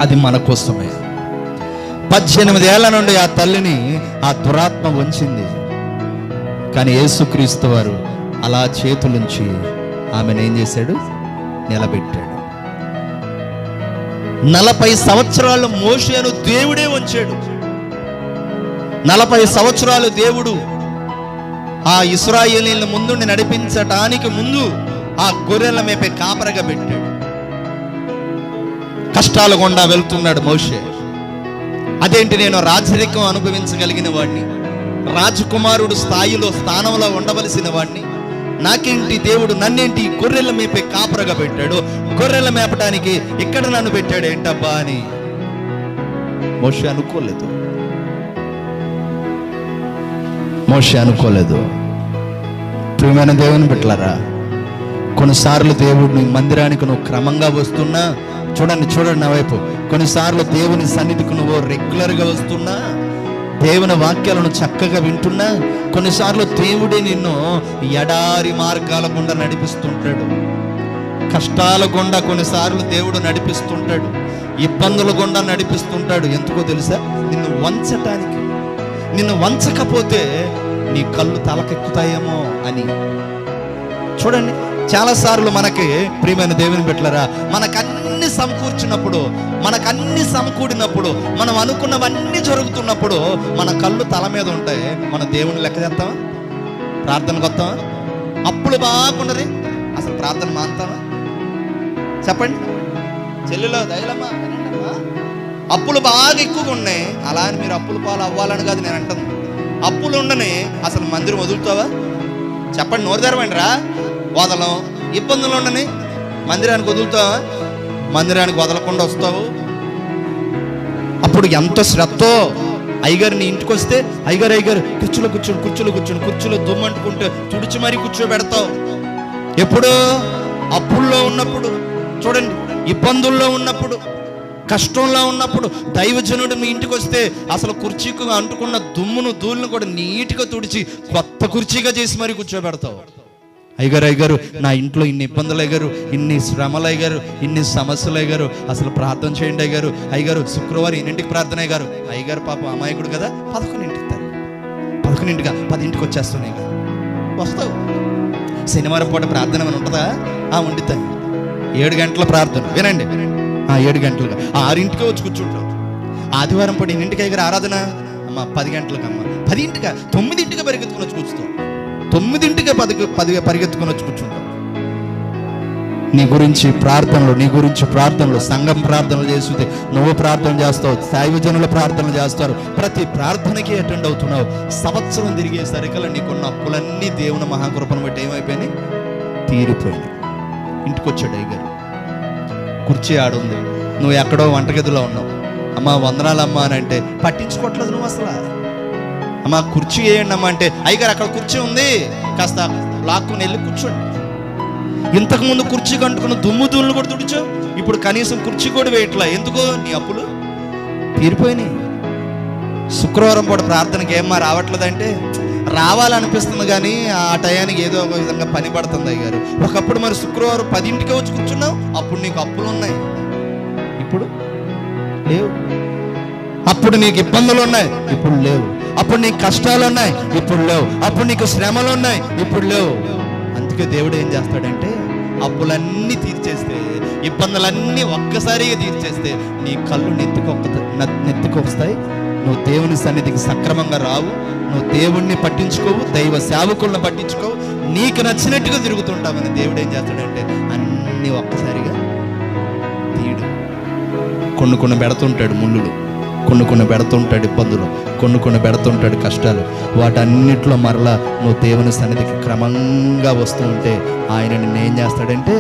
అది మన కోసమే. 18 ఏళ్ల నుండి ఆ తల్లిని ఆ దురాత్మ వంచింది. కానీ యేసుక్రీస్తు వారు అలా చేతులుంచి ఆమెను ఏం చేశాడు? నిలబెట్టాడు. 40 సంవత్సరాలు మోషేను దేవుడే ఉంచాడు. 40 సంవత్సరాలు దేవుడు ఆ ఇశ్రాయేలీయుల ముందుండి నడిపించటానికి ముందు ఆ గొర్రెల మేపే కాపరగా పెట్టాడు. కష్టాల గుండా వెళ్తున్నాడు మోషే. అదేంటి, నేను రాజరికం అనుభవించగలిగిన వాడిని, రాజకుమారుడు స్థానంలో ఉండవలసిన వాడిని, నాకేంటి దేవుడు నన్నేంటి గొర్రెల మేపే కాపరగా పెట్టాడు, గొర్రెల మేపటానికి ఇక్కడ నన్ను పెట్టాడు ఏంటబ్బా అని మోషే అనుకోలేదు. ప్రియమైన దేవుని బిడ్డలారా, కొన్నిసార్లు దేవుడిని మందిరానికి నువ్వు క్రమంగా వస్తున్నా, చూడండి నా వైపు, కొన్నిసార్లు దేవుని సన్నిధికి నువ్వు రెగ్యులర్గా వస్తున్నా, దేవుని వాక్యాలను చక్కగా వింటున్నా, కొన్నిసార్లు దేవుడే నిన్ను ఎడారి మార్గాల గుండా నడిపిస్తుంటాడు. కష్టాల గుండా కొన్నిసార్లు దేవుడు నడిపిస్తుంటాడు, ఇబ్బందుల గుండా నడిపిస్తుంటాడు. ఎందుకో తెలుసా? నిన్ను వంచటానికి. నిన్ను వంచకపోతే నీ కళ్ళు తలకెక్కుతాయేమో అని. చూడండి, చాలాసార్లు మనకి ప్రియమైన దేవుని బిడ్డలారా, మనకన్నీ సమకూడినప్పుడు, మనం అనుకున్నవన్నీ జరుగుతున్నప్పుడు మన కళ్ళు తల మీద ఉంటాయి. మన దేవుని లెక్క చేస్తామా? ప్రార్థనకు వస్తామా? అప్పులు బాగున్నది, అసలు ప్రార్థన మానుతామా? చెప్పండి చెల్లిలో దయలమ్మా. అప్పులు బాగా ఎక్కువగా ఉన్నాయి, అలా అని మీరు అప్పులు పాలు అవ్వాలని కాదు నేను అంటాను. అప్పులు ఉండని అసలు మందిరం వదులుతావా? చెప్పండి, నోరు తెరవండి రా. వదలం. ఇబ్బందులు ఉండని మందిరానికి వదులుతావా? మందిరానికి వదలకుండా వస్తావు. అప్పుడు ఎంత శ్రద్ధో. అయ్యగారిని ఇంటికి వస్తే అయ్యగారు కుర్చీలో కూర్చొని దుమ్మంటుకుంటే తుడిచి మరీ కూర్చోబెడతావు. ఎప్పుడు? అప్పుల్లో ఉన్నప్పుడు. చూడండి, ఇబ్బందుల్లో ఉన్నప్పుడు, కష్టంలో ఉన్నప్పుడు దైవజనుడు మీ ఇంటికి వస్తే అసలు కుర్చీకి అంటుకున్న దుమ్మును ధూళిని కూడా నీట్గా తుడిచి కొత్త కుర్చీగా చేసి మరీ కూర్చోబెడతావు. అయ్యగారు నా ఇంట్లో ఇన్ని ఇబ్బందులు అయ్యారు, ఇన్ని శ్రమలు అయ్యారు, ఇన్ని సమస్యలు అయ్యారు, అసలు ప్రార్థన చేయండి అయ్యగారు శుక్రవారం 8ంటికి ప్రార్థన అయ్యగారు పాపం అమాయకుడు కదా, 11ంటికి 10ంటికి వచ్చేస్తున్నాయి. వస్తావు. శనివారం పూట ప్రార్థన ఏమైనా ఉంటుందా? ఉండిద్దాం. 7 గంటల ప్రార్థన వినండి. 7 గంటలుగా 6ంటికే వచ్చి కూర్చుంటాం. ఆదివారం పూట 8ంటికి దగ్గర ఆరాధన అమ్మ 10 గంటలకమ్మ 10ంటికి 9ంటికి పరిగెత్తుకుని వచ్చి కూర్చుతాం. 9ంటికే 10 పరిగెత్తుకుని వచ్చి కూర్చుంటాం. నీ గురించి ప్రార్థనలు సంఘం ప్రార్థనలు చేస్తుంటే నువ్వు ప్రార్థన చేస్తావు, దైవజనుల ప్రార్థనలు చేస్తారు. ప్రతి ప్రార్థనకి అటెండ్ అవుతున్నావు. సంవత్సరం తిరిగేసరికల్లా నీకున్న అప్పులన్నీ దేవుని మహాకృపను బట్టి ఏమైపోయినాయి? తీరిపోయినాయి. ఇంటికి వచ్చాడు అయ్యగారు, కుర్చీ ఆడుంది, నువ్వు ఎక్కడో వంటగదిలో ఉన్నావు. అమ్మ వందనాలమ్మా అని అంటే పట్టించుకోవట్లేదు నువ్వు అసలు. అమ్మ కుర్చీ వేయండి అమ్మ అంటే అయ్యగారు అక్కడ కుర్చీ ఉంది కాస్త లాక్కుని వెళ్ళి కూర్చోండి. ఇంతకుముందు కుర్చీ కంటుకున్న దుమ్ములు కూడా తుడిచు, ఇప్పుడు కనీసం కుర్చీ కూడా వేయట్లా. ఎందుకో? నీ అప్పులు తీరిపోయినాయి. శుక్రవారం పూట ప్రార్థనకి ఏమ్మా రావట్లేదంటే రావాలనిపిస్తుంది, కానీ ఆ టయానికి ఏదో ఒక విధంగా పని పడుతుంది అయ్యారు. ఒకప్పుడు మరి శుక్రవారం 10ంటికే వచ్చి కూర్చున్నావు, అప్పుడు నీకు అప్పులు ఉన్నాయి, ఇప్పుడు లేవు. అప్పుడు నీకు ఇబ్బందులు ఉన్నాయి, ఇప్పుడు లేవు. అప్పుడు నీకు కష్టాలు ఉన్నాయి, ఇప్పుడు లేవు. అప్పుడు నీకు శ్రమలు ఉన్నాయి, ఇప్పుడు లేవు. అందుకే దేవుడు ఏం చేస్తాడంటే అప్పులన్నీ తీర్చేస్తే, ఇబ్బందులన్నీ ఒక్కసారిగా తీర్చేస్తే నీ కళ్ళు నెత్తికొస్తాయి. నువ్వు దేవుని సన్నిధికి సక్రమంగా రావు, నువ్వు దేవుణ్ణి పట్టించుకోవు, దైవ సేవకులను పట్టించుకోవు, నీకు నచ్చినట్టుగా తిరుగుతుంటావని దేవుడు ఏం చేస్తాడంటే అన్నీ ఒక్కసారిగా తీయడు. కొన్ని పెడుతుంటాడు ముళ్ళులు, కొన్ని పెడుతుంటాడు ఇబ్బందులు, కొన్ని పెడుతుంటాడు కష్టాలు. వాటన్నిటిలో మరలా నువ్వు దేవుని సన్నిధికి క్రమంగా వస్తూ ఉంటే ఆయన నిన్ను ఏం చేస్తాడంటే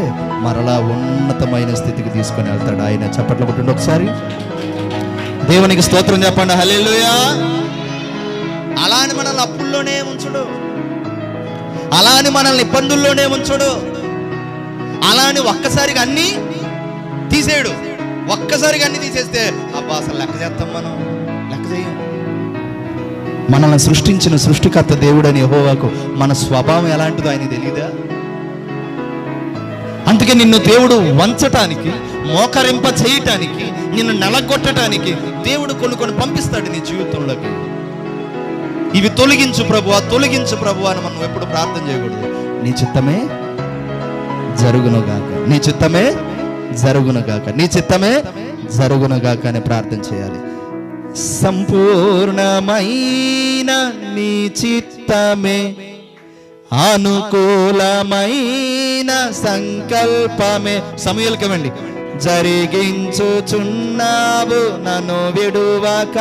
మరలా ఉన్నతమైన స్థితికి తీసుకొని వెళ్తాడు. ఆయన చప్పట్లు కొట్టండి ఒకసారి, దేవునికి స్తోత్రం చెప్పండి, హల్లెలూయా. అలా అని మనల్ని అప్పుల్లోనే ఉంచుడు, అలా అని మనల్ని ఇబ్బందుల్లోనే ఉంచుడు, అలా అని ఒక్కసారిగా అన్నీ తీసేయడు. ఒక్కసారిగా అన్ని తీసేస్తే అబ్బా అసలు లెక్క చేస్తాం, మనం లెక్క చేయం. మనల్ని సృష్టించిన సృష్టికర్త దేవుడని యెహోవాకు మన స్వభావం ఎలాంటిదో ఆయన తెలియదా? అందుకే నిన్ను దేవుడు వంచటానికి, మోకరింప చేయటానికి, నిన్ను నలగొట్టడానికి దేవుడు కొన్ని పంపిస్తాడు నీ జీవితంలోకి. ఇవి తొలగించు ప్రభువా, తొలగించు ప్రభువా అని మనం ఎప్పుడు ప్రార్థన చేయకూడదు. నీ చిత్తమే జరుగునుగాక, నీ చిత్తమే జరుగునుగాక, నీ చిత్తమే జరుగునుగాక అని ప్రార్థన చేయాలి. సంపూర్ణమైన నీ చిత్తమే, అనుకూలమైన సంకల్పమే సమూయేలుకివ్వండి. జరిగించుచున్నావు నన్ను విడువక,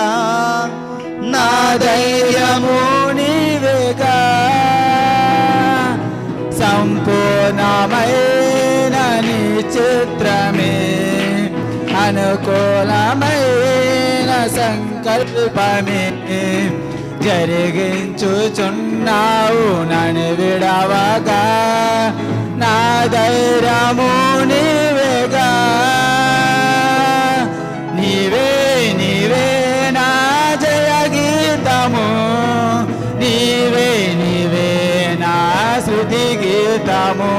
నా ధైర్యము నీవేగా, సంపూర్ణమైన నీ చిత్రమే, అనుకూలమైన సంకల్పమే, జరిగించుచున్నావు నన్ను విడవగా, నా ధైర్యము నీవేగా, నీవే నీవే నా జయ గీతము, నీవే నీవే నా శృతి గీతము,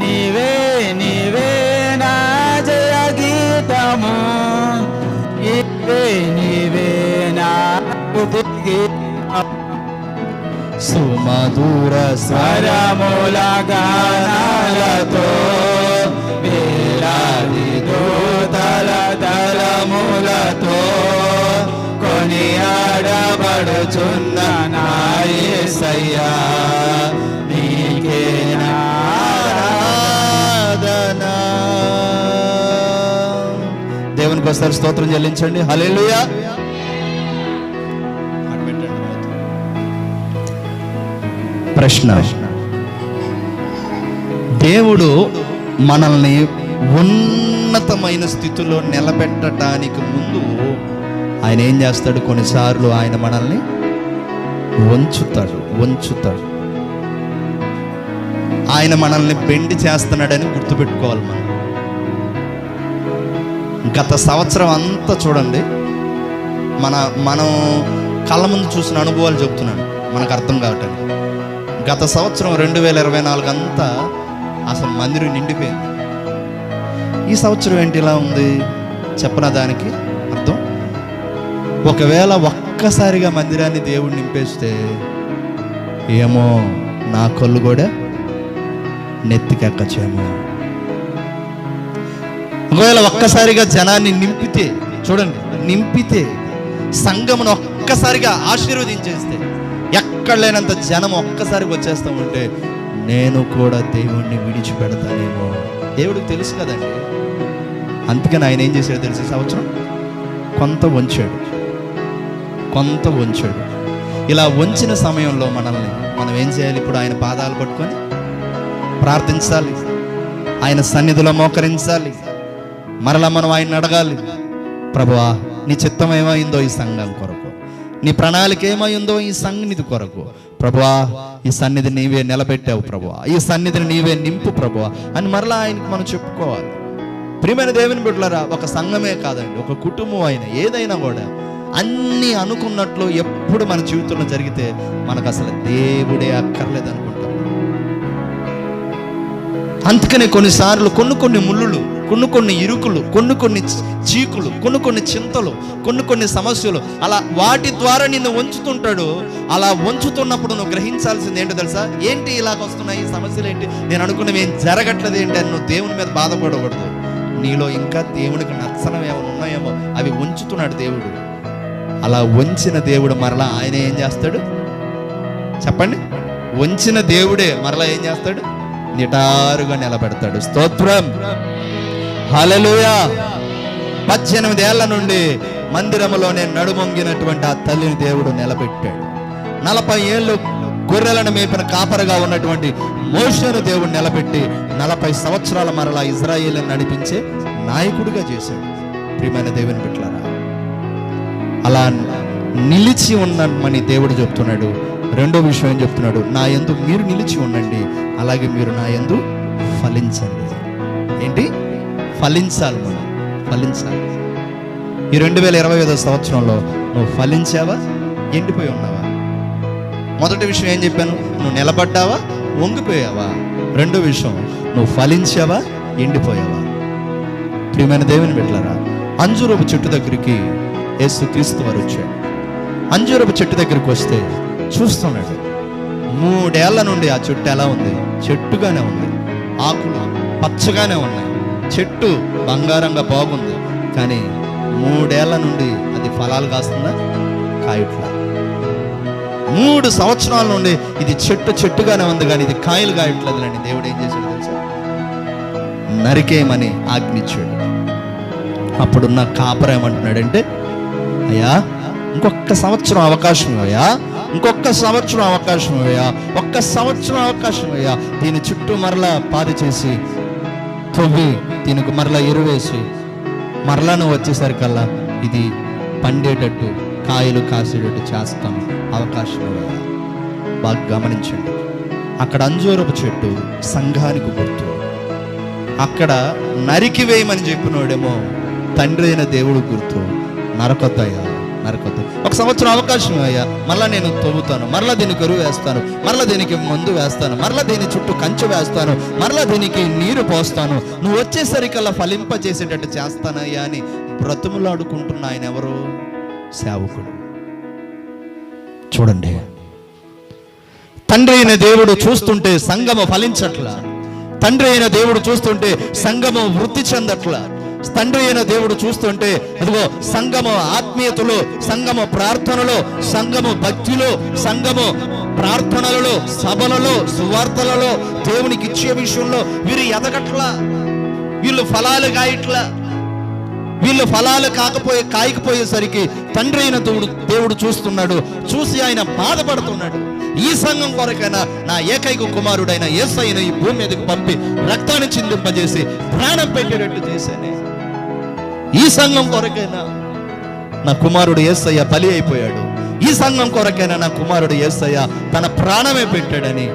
నీవే నీవే నా జయ గీతము, నీవే నీవే నా శృతి గీతము. సుమధుర స్వరముల గానాలతో, వేలాది దూతల దళములతో కొనియాడబడుచున్న నా యేసయ్యా, నీకే ఆరాధన. దేవునికి ఒకసారి స్తోత్రం చెల్లించండి, హల్లెలూయా. ప్రశ్న, దేవుడు మనల్ని ఉన్నతమైన స్థితిలో నిలబెట్టడానికి ముందు ఆయన ఏం చేస్తాడు? కొన్నిసార్లు ఆయన మనల్ని వంచుతాడు. ఆయన మనల్ని బెండి చేస్తున్నాడని గుర్తుపెట్టుకోవాలి. మనం గత సంవత్సరం అంతా చూడండి, మనం కళ్ళ ముందు చూసిన అనుభవాలు చెప్తున్నాను, మనకు అర్థం కావటానికి. గత సంవత్సరం 2024 అంతా అసలు మందిరం నిండిపోయింది. ఈ సంవత్సరం ఏంటి ఇలా ఉంది చెప్పనా? దానికి అర్థం, ఒకవేళ ఒక్కసారిగా మందిరాన్ని దేవుడు నింపేస్తే ఏమో నా కళ్ళు కూడా నెత్తికెక్కచ్చేమో. ఒకవేళ ఒక్కసారిగా జనాన్ని నింపితే, చూడండి, నింపితే, సంఘమును ఒక్కసారిగా ఆశీర్వదించేస్తే, ఎక్కడ లేనంత జనం ఒక్కసారిగా వచ్చేస్తూ ఉంటే నేను కూడా దేవుణ్ణి విడిచిపెడతానేమో. దేవుడికి తెలుసు కదండి. అందుకని ఆయన ఏం చేశాడు తెలిసి సంవత్సరం కొంత వంచాడు. ఇలా వంచిన సమయంలో మనం ఏం చేయాలి? ఇప్పుడు ఆయన పాదాలు పట్టుకొని ప్రార్థించాలి, ఆయన సన్నిధిలో మోకరించాలి. మరలా మనం ఆయన అడగాలి, ప్రభువా నీ చిత్తం ఏమైందో ఈ సంఘం కొరకు, నీ ప్రణాళిక ఏమైందో ఈ సన్నిధి కొరకు, ప్రభువా ఈ సన్నిధి నీవే నిలబెట్టావు ప్రభువా, ఈ సన్నిధిని నీవే నింపు ప్రభువా అని మరలా ఆయనకి మనం చెప్పుకోవాలి. ప్రియమైన దేవుని బిడ్డలారా, ఒక సంఘమే కాదండి, ఒక కుటుంబం అయినా ఏదైనా కూడా అన్నీ అనుకున్నట్లు ఎప్పుడు మన జీవితంలో జరిగితే మనకు అసలు దేవుడే అక్కర్లేదు అనుకుంటాం. అందుకనే కొన్నిసార్లు కొన్ని ముళ్ళులు, కొన్ని ఇరుకులు, కొన్ని చీకులు, కొన్ని చింతలు, కొన్ని సమస్యలు అలా వాటి ద్వారా నిన్ను వంచుతుంటాడు. అలా వంచుతున్నప్పుడు నువ్వు గ్రహించాల్సింది ఏంటో తెలుసా? ఏంటి ఇలాగ వస్తున్నాయి ఈ సమస్యలు, ఏంటి నేను అనుకున్నవి ఏం జరగట్లేదు ఏంటి అని నువ్వు దేవుని మీద బాధపడకూడదు. నీలో ఇంకా దేవుడికి నచ్చనవి ఏమైనా ఉన్నాయేమో అవి వంచుతున్నాడు దేవుడు. అలా వంచిన దేవుడు మరలా ఆయన ఏం చేస్తాడు చెప్పండి? వంచిన దేవుడే మరలా ఏం చేస్తాడు? నిటారుగా నిలబెడతాడు. స్తోత్రం, హల్లెలూయా. 18 ఏళ్ల నుండి మందిరములోనే నడుమొంగినటువంటి ఆ తల్లిని దేవుడు నిలబెట్టాడు. 40 ఏళ్ళు గొర్రెలను మేపిన కాపరిగా ఉన్నటువంటి మోషేను దేవుడు నిలబెట్టి 40 సంవత్సరాల మరలా ఇజ్రాయేలును నడిపించే నాయకుడిగా చేశాడు. ప్రియమైన దేవుని బిడ్డలారా, అలా నిలిచి ఉన్నామని దేవుడు చెప్తున్నాడు. రెండో విషయం ఏం చెప్తున్నాడు? నా యందు మీరు నిలిచి ఉండండి, అలాగే మీరు నా యందు ఫలించండి. ఏంటి? ఫలించాలి. మనం ఫలించాలి. ఈ 2025 సంవత్సరంలో నువ్వు ఫలించావా? ఎండిపోయి ఉన్నావా? మొదటి విషయం ఏం చెప్పాను? నువ్వు నిలబడ్డావా? వంగిపోయావా? రెండో విషయం, నువ్వు ఫలించావా? ఎండిపోయావా? ప్రియమైన దేవుని బిడ్డలారా, అంజూరపు చెట్టు దగ్గరికి యేసుక్రీస్తు వారు వచ్చాడు. అంజూరపు చెట్టు దగ్గరికి వస్తే చూస్తున్నాడు. 3 ఏళ్ల నుండి ఆ చెట్టు ఎలా ఉంది? చెట్టుగానే ఉంది, ఆకులు పచ్చగానే ఉన్నాయి, చెట్టు బంగారంగా బాగుంది. కానీ 3 ఏళ్ల నుండి అది ఫలాలు కాస్తుందా? కాయట్లా. 3 సంవత్సరాల నుండి ఇది చెట్టుగానే ఉంది, కానీ ఇది కాయలు కాయట్లేదులేండి. దేవుడు ఏం చేశాడు తెలుసా? నరికేయమని ఆజ్ఞించాడు. అప్పుడున్న కాపర ఏమంటున్నాడంటే, అయ్యా ఇంకొక సంవత్సరం అవకాశం అయ్యా, ఇంకొక సంవత్సరం అవకాశం అయ్యా, ఒక్క సంవత్సరం అవకాశం అయ్యా. దీని చుట్టూ మరలా పాది చేసి తవ్వి దీనికి మరలా ఎరువేసి మరలా నువ్వు వచ్చేసరికల్లా ఇది పండేటట్టు కాయలు కాసేటట్టు చేస్తాను, అవకాశం అయ్యా. బాగా గమనించండి, అక్కడ అంజూరపు చెట్టు సంఘానికి గుర్తు. అక్కడ నరికివేయమని చెప్పినోడేమో తండ్రి అయిన దేవుడు గుర్తు. నరకొద్దయ్యా, నరకొద్దు, ఒక సంవత్సరం అవకాశం అయ్యా, మరలా నేను తవ్వుతాను, మరలా దీనికి ఎరువు వేస్తాను, మరలా దీనికి మందు వేస్తాను, మరలా దీని చుట్టూ కంచె వేస్తాను, మరలా దీనికి నీరు పోస్తాను, నువ్వు వచ్చేసరికల్లా ఫలింపజేసేటట్టు చేస్తానయ్యా అని బ్రతుములాడుకుంటున్న ఆయన ఎవరు? సేవకుడు. చూడండి, తండ్రి అయిన దేవుడు చూస్తుంటే సంఘము ఫలించట్ల, తండ్రి అయిన దేవుడు చూస్తుంటే సంఘము వృద్ధి చెందట్ల, తండ్రి అయిన దేవుడు చూస్తుంటే అదిగో సంఘము ఆత్మీయతలో, సంఘము ప్రార్థనలో, సంఘము భక్తిలో, సంఘము ప్రార్థనలలో, సభలలో, సువార్తలలో, దేవునికి ఇచ్చే విషయంలో వీరు ఎదగట్లా, వీళ్ళు ఫలాలు కాయట్లా. వీళ్ళు ఫలాలు కాయకపోయేసరికి తండ్రి అయిన దేవుడు చూస్తున్నాడు. చూసి ఆయన బాధపడుతున్నాడు. ఈ సంఘం కొరకైనా నా ఏకైక కుమారుడైన యేసయ్యను ఈ భూమి మీదకి పంపి రక్తాన్ని చిందింపజేసి ప్రాణం పెట్టేటట్టు చేశానే. ఈ సంఘం కొరకైనా నా కుమారుడు యేసయ్య బలి అయిపోయాడు, ఈ సంఘం కొరకైనా నా కుమారుడు యేసయ్య తన ప్రాణమే పెట్టాడని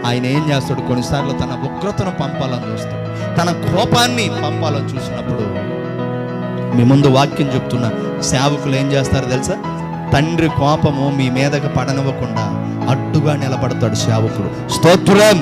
ఆయన ఏం చేస్తాడు? కొన్నిసార్లు తన ఉగ్రతను పంపాలని చూస్తాడు, తన కోపాన్ని పంపాలని చూసినప్పుడు మీ ముందు వాక్యం చెప్తున్న సేవకులు ఏం చేస్తారు తెలుసా? తండ్రి కోపము మీ మీదకి పడనివ్వకుండా అడ్డుగా నిలబడతాడు సేవకుడు. స్తోత్రం.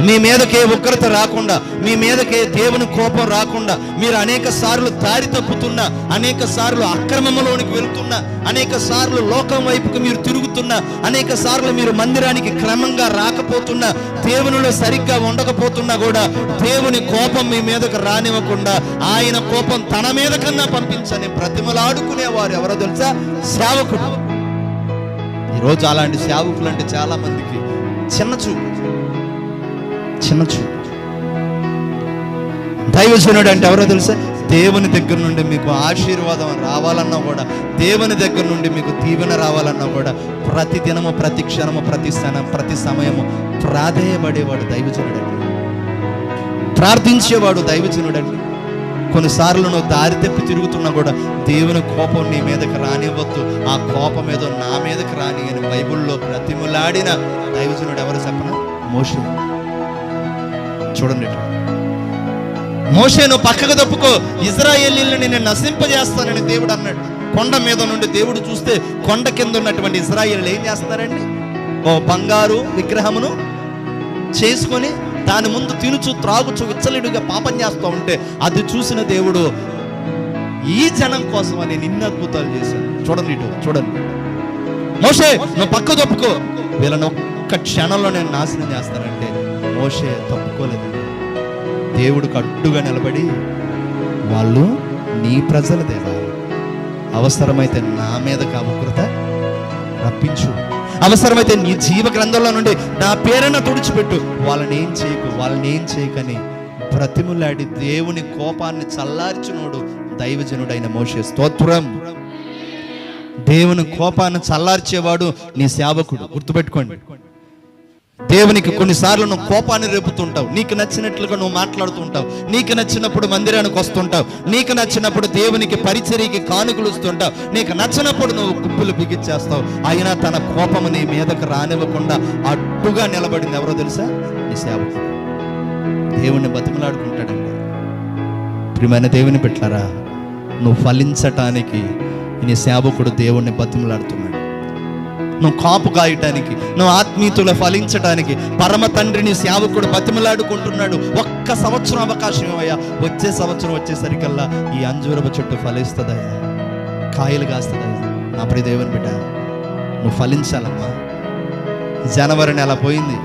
మీ మీదకే ఉగ్రత రాకుండా, మీ మీదకే దేవుని కోపం రాకుండా, మీరు అనేక సార్లు దారి తప్పుతున్నా, అనేక సార్లు అక్రమంలోనికి వెళ్తున్నా, అనేక సార్లు లోకం వైపుకు మీరు తిరుగుతున్నా, అనేక సార్లు మీరు మందిరానికి క్రమంగా రాకపోతున్నా, దేవునిలో సరిగ్గా ఉండకపోతున్నా కూడా దేవుని కోపం మీ మీదకు రానివ్వకుండా ఆయన కోపం తన మీద కన్నా పంపించని బ్రతిమలాడుకునేవారు ఎవరో తెలుసా? సేవకుడు. ఈరోజు అలాంటి సేవకులు అంటే చాలా మందికి చిన్న చూపు. దైవజనుడు అంటే ఎవరో తెలుసా? దేవుని దగ్గర నుండి మీకు ఆశీర్వాదం రావాలన్నా కూడా, దేవుని దగ్గర నుండి మీకు దీవెన రావాలన్నా కూడా ప్రతి దినము, ప్రతి క్షణము, ప్రతి స్థానం, ప్రతి సమయము ప్రాధేయపడేవాడు దైవజనుడండి, ప్రార్థించేవాడు దైవజనుడండి. కొన్నిసార్లు నువ్వు దారి తప్పి తిరుగుతున్నా కూడా దేవుని కోపం నీ మీదకి రానివ్వద్దు, ఆ కోపం ఏదో నా మీదకి రాని అని బైబిల్లో బ్రతిమలాడిన దైవజనుడు ఎవరు చెప్పను? మోషే. చూడండి, మోషే నువ్వు పక్కకు తప్పుకో, ఇశ్రాయేలీయులను నేను నశింపజేస్తానని దేవుడు అన్నాడు. కొండ మీద నుండి దేవుడు చూస్తే కొండ కింద ఉన్నటువంటి ఇశ్రాయేలీయులు ఏం చేస్తున్నారండి? ఓ బంగారు విగ్రహమును చేసుకొని దాని ముందు తినుచు త్రాగుచు విచ్చలుడిగా పాపం చేస్తూ ఉంటే అది చూసిన దేవుడు ఈ జనం కోసం అని నిన్ను అద్భుతాలు చేశాడు. చూడండి, మోషే నువ్వు పక్క తప్పుకో, వీళ్ళని ఒక్క క్షణంలో నేను నాశనం చేస్తానంటే మోషే తప్పుకోలేదు. దేవుడికి అడ్డుగా నిలబడి, వాళ్ళు నీ ప్రజల దేవా, అవసరమైతే నా మీద ఉగ్రత రప్పించు, అవసరమైతే నీ జీవ గ్రంథంలో నుండి నా పేరున తుడిచిపెట్టు, వాళ్ళని ఏం చేయకని బ్రతిములాడి దేవుని కోపాన్ని చల్లార్చినోడు దైవజనుడైన మోషే. స్తోత్రం. దేవుని కోపాన్ని చల్లార్చేవాడు నీ సేవకుడు. గుర్తుపెట్టుకోండి, దేవునికి కొన్నిసార్లు నువ్వు కోపాన్ని రేపుతుంటావు, నీకు నచ్చినట్లుగా నువ్వు మాట్లాడుతుంటావు, నీకు నచ్చినప్పుడు మందిరానికి వస్తుంటావు, నీకు నచ్చినప్పుడు దేవునికి పరిచర్యకి కానుకలు ఇస్తుంటావు, నీకు నచ్చినప్పుడు నువ్వు కుప్పులు బిగించేస్తావు. అయినా తన కోపము నీ మీదకు రానివ్వకుండా అడ్డుగా నిలబడింది ఎవరో తెలుసా? నీ సేవకుడు. దేవుణ్ణి బతిమలాడుకుంటాడండి. ప్రియమైన దేవుని బిడ్డలారా, నువ్వు ఫలించటానికి నీ సేవకుడు దేవుణ్ణి బతిమలాడుతున్నాడు. నువ్వు కాపు కాయటానికి, నువ్వు ఆత్మీయతలో ఫలించటానికి పరమ తండ్రిని సేవకుడు బతిమలాడుకుంటున్నాడు. ఒక్క సంవత్సరం అవకాశం ఇవ్వయ్యా, వచ్చే సంవత్సరం వచ్చేసరికల్లా ఈ అంజూరపు చెట్టు ఫలిస్తుందయ్యా, కాయలు కాస్తుందయ్యా. నా ప్రియ దేవుని బిడ్డ, నువ్వు ఫలించాలమ్మా. జనవరి నెల పోయింది,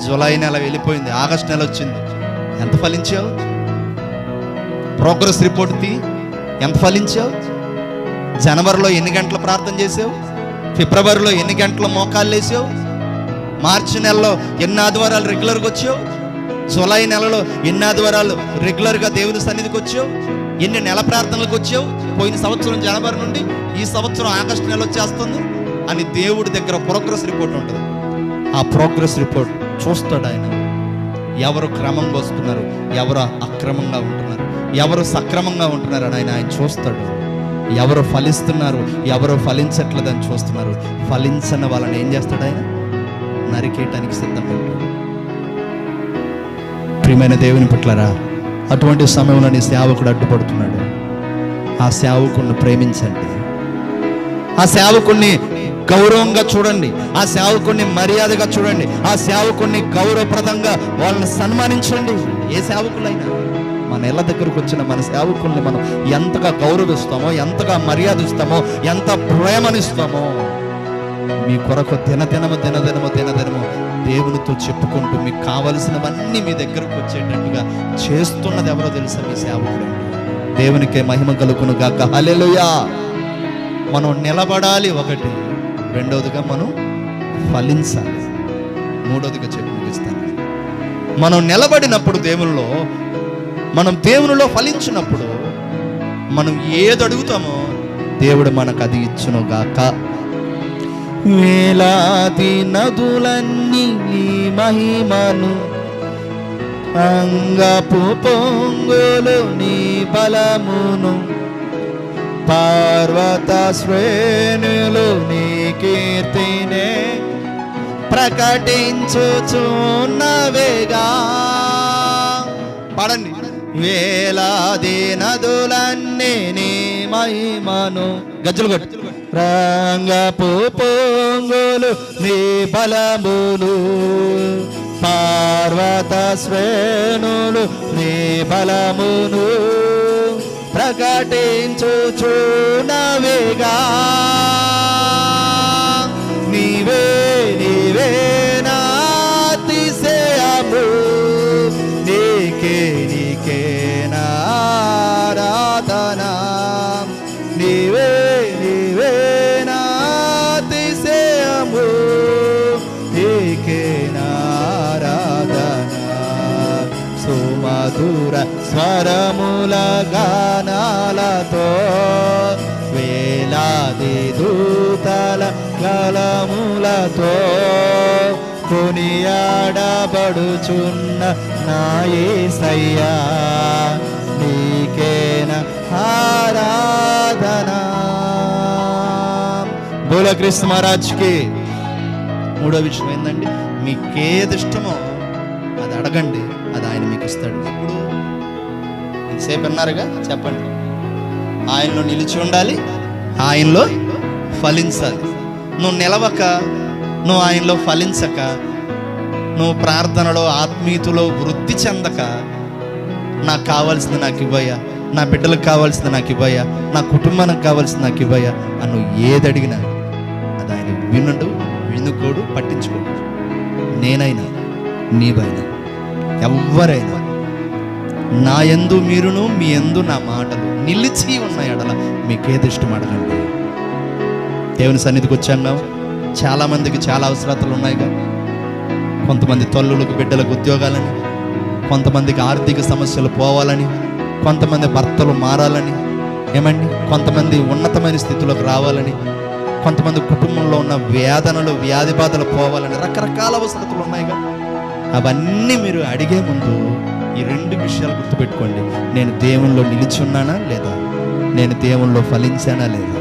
జూలై నెల వెళ్ళిపోయింది, ఆగస్టు నెల వచ్చింది. ఎంత ఫలించావు? ప్రోగ్రెస్ రిపోర్ట్ తీ. ఎంత ఫలించావు? జనవరిలో ఎన్ని గంటలు ప్రార్థన చేసావు? ఫిబ్రవరిలో ఎన్ని గంటలు మోకాళ్ళు వేసావు? మార్చి నెలలో ఎన్ని ఆదివారాలు రెగ్యులర్గా వచ్చావు? జూలై నెలలో ఎన్ని ఆదివారాలు రెగ్యులర్గా దేవుని సన్నిధికి వచ్చావు? ఎన్ని నెల ప్రార్థనలకు వచ్చావు? పోయిన సంవత్సరం జనవరి నుండి ఈ సంవత్సరం ఆగస్టు నెల వచ్చేస్తుంది అని దేవుడి దగ్గర ప్రోగ్రెస్ రిపోర్ట్ ఉంటుంది. ఆ ప్రోగ్రెస్ రిపోర్ట్ చూస్తాడు ఆయన. ఎవరు క్రమంగా వస్తున్నారు, ఎవరు అక్రమంగా ఉంటున్నారు, ఎవరు సక్రమంగా ఉంటున్నారు అని ఆయన చూస్తాడు. ఎవరు ఫలిస్తున్నారు, ఎవరు ఫలించట్లేదని చూస్తున్నారు. ఫలించని వాళ్ళని ఏం చేస్తాడు ఆయన? నరికేయటానికి సిద్ధపడ్డాడు. ప్రియమైన దేవుని పట్లరా, అటువంటి సమయంలో నీ సేవకుడు అడ్డుపడుతున్నాడు. ఆ సేవకుడిని ప్రేమించండి, ఆ సేవకుడిని గౌరవంగా చూడండి, ఆ సేవకుడిని మర్యాదగా చూడండి, ఆ సేవకుడిని గౌరవప్రదంగా వాళ్ళని సన్మానించండి. ఏ సేవకులైనా మన ఇళ్ళ దగ్గరకు వచ్చిన మన సేవకుల్ని మనం ఎంతగా గౌరవిస్తామో, ఎంతగా మర్యాద ఇస్తామో, ఎంత ప్రేమనిస్తామో, మీ కొరకు దినదినము దేవునితో చెప్పుకుంటూ మీకు కావలసినవన్నీ మీ దగ్గరకు వచ్చేటట్టుగా చేస్తున్నది ఎవరో తెలుసా? మీ సేవకుడు. దేవునికే మహిమ కలుగును గాక. హల్లెలూయా. మనం నిలబడాలి, ఒకటి. రెండవదిగా మనం ఫలించాలి. మూడవదిగా చెప్పి ముగిస్తాను. మనం నిలబడినప్పుడు మనం దేవునిలో ఫలించినప్పుడు మనం ఏది అడుగుతామో దేవుడు మనకు అది ఇచ్చును గాక. వేలాది నదులన్నీ నీ మహిమను, అంగపు పొంగులు నీ బలమును, పర్వత శ్రేణులు నీ కీర్తినే ప్రకటించుచున్నవేగా. పాడండి. వేలాది నదులన్నీ నీ మహిమను, గజ్జలు కొట్టు, రంగపు పొంగులు నీ బలములు, పర్వత శ్రేణులు నీ బలమును ప్రకటించుచున్నవిగా. నీవే నీవే నా అతిశయము, నీకే నీకే నా ఆరాధన. నీవే నీవే నా అతిశయము, నీకే నా ఆరాధన. సుమధుర స్వరముల గానాలతో వేలాది దూతల కలములతో కొనియాడబడుచున్న నా యేసయ్యా, నీకేన ఆరాధన. బోలో కృష్ణ మహారాజ్కి. మూడో విషయం ఏంటండి, మీకేది ఇష్టమో అది అడగండి, అది ఆయన మీకు ఇస్తాడు. ఇప్పుడు ఇంతసేపు అన్నారుగా, చెప్పండి. ఆయనలో నిలిచి ఉండాలి, ఆయనలో ఫలించాలి. నువ్వు నిలవక, నువ్వు ఆయనలో ఫలించక, నువ్వు ప్రార్థనలో ఆత్మీయతలో వృద్ధి చెందక, నాకు కావాల్సింది నాకు ఇవ్వయ్యా, నా బిడ్డలకు కావాల్సింది నాకు ఇవ్వయ్యా, నా కుటుంబానికి కావాల్సింది నాకు ఇవ్వయ్యా అని నువ్వు ఏది అడిగినా అది ఆయన వినుడు, వినుకోడు, పట్టించుకోడు. నేనైనా నీవైనా ఎవ్వరైనా నా యందు మీరును మీ యందు నా మాటలు నిలిచి ఉన్న ఎడల మీకేది ఇష్టం అడగండి. దేవుని సన్నిధికి వచ్చాం మేము. చాలామందికి చాలా అవసరాలు ఉన్నాయిగా. కొంతమంది తల్లులకు బిడ్డలకు ఉద్యోగాలని, కొంతమందికి ఆర్థిక సమస్యలు పోవాలని, కొంతమంది భర్తలు మారాలని, ఏమండి, కొంతమంది ఉన్నతమైన స్థితిలోకి రావాలని, కొంతమంది కుటుంబంలో ఉన్న వేదనలు వ్యాధి బాధలు పోవాలని, రకరకాల అవసరాలు ఉన్నాయిగా. అవన్నీ మీరు అడిగే ముందు ఈ రెండు విషయాలు గుర్తుపెట్టుకోండి. నేను దేవునిలో నిలిచి ఉన్నానా లేదా, నేను దేవునిలో ఫలించానా లేదా.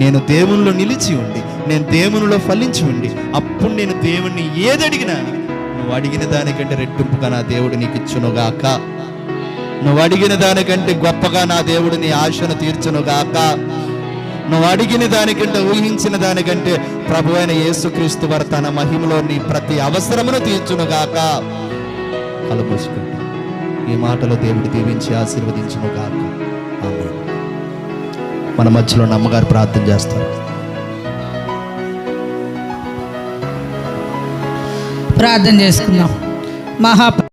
నేను దేవునిలో నిలిచి ఉండి, నేను దేవునిలో ఫలించి ఉండి, అప్పుడు నేను దేవుణ్ణి ఏది అడిగినా నువ్వు అడిగిన దానికంటే రెట్టింపుగా నా దేవుడు నీకు ఇచ్చునుగాక. నువ్వు అడిగిన దానికంటే గొప్పగా నా దేవుడు నీ ఆశను తీర్చునుగాక. నువ్వు అడిగిన దానికంటే, ఊహించిన దానికంటే ప్రభు అయిన యేసుక్రీస్తు వారు తన మహిమలో నీ ప్రతి అవసరమును తీర్చునుగాక. కలుమూసుకోండి. ఈ మాటలో దేవుడు దీవించి ఆశీర్వదించునుగాక. ఆమేన్. మన మధ్యలో అమ్మగారు ప్రార్థన చేస్తారు. ప్రార్థన చేసుకుందాం.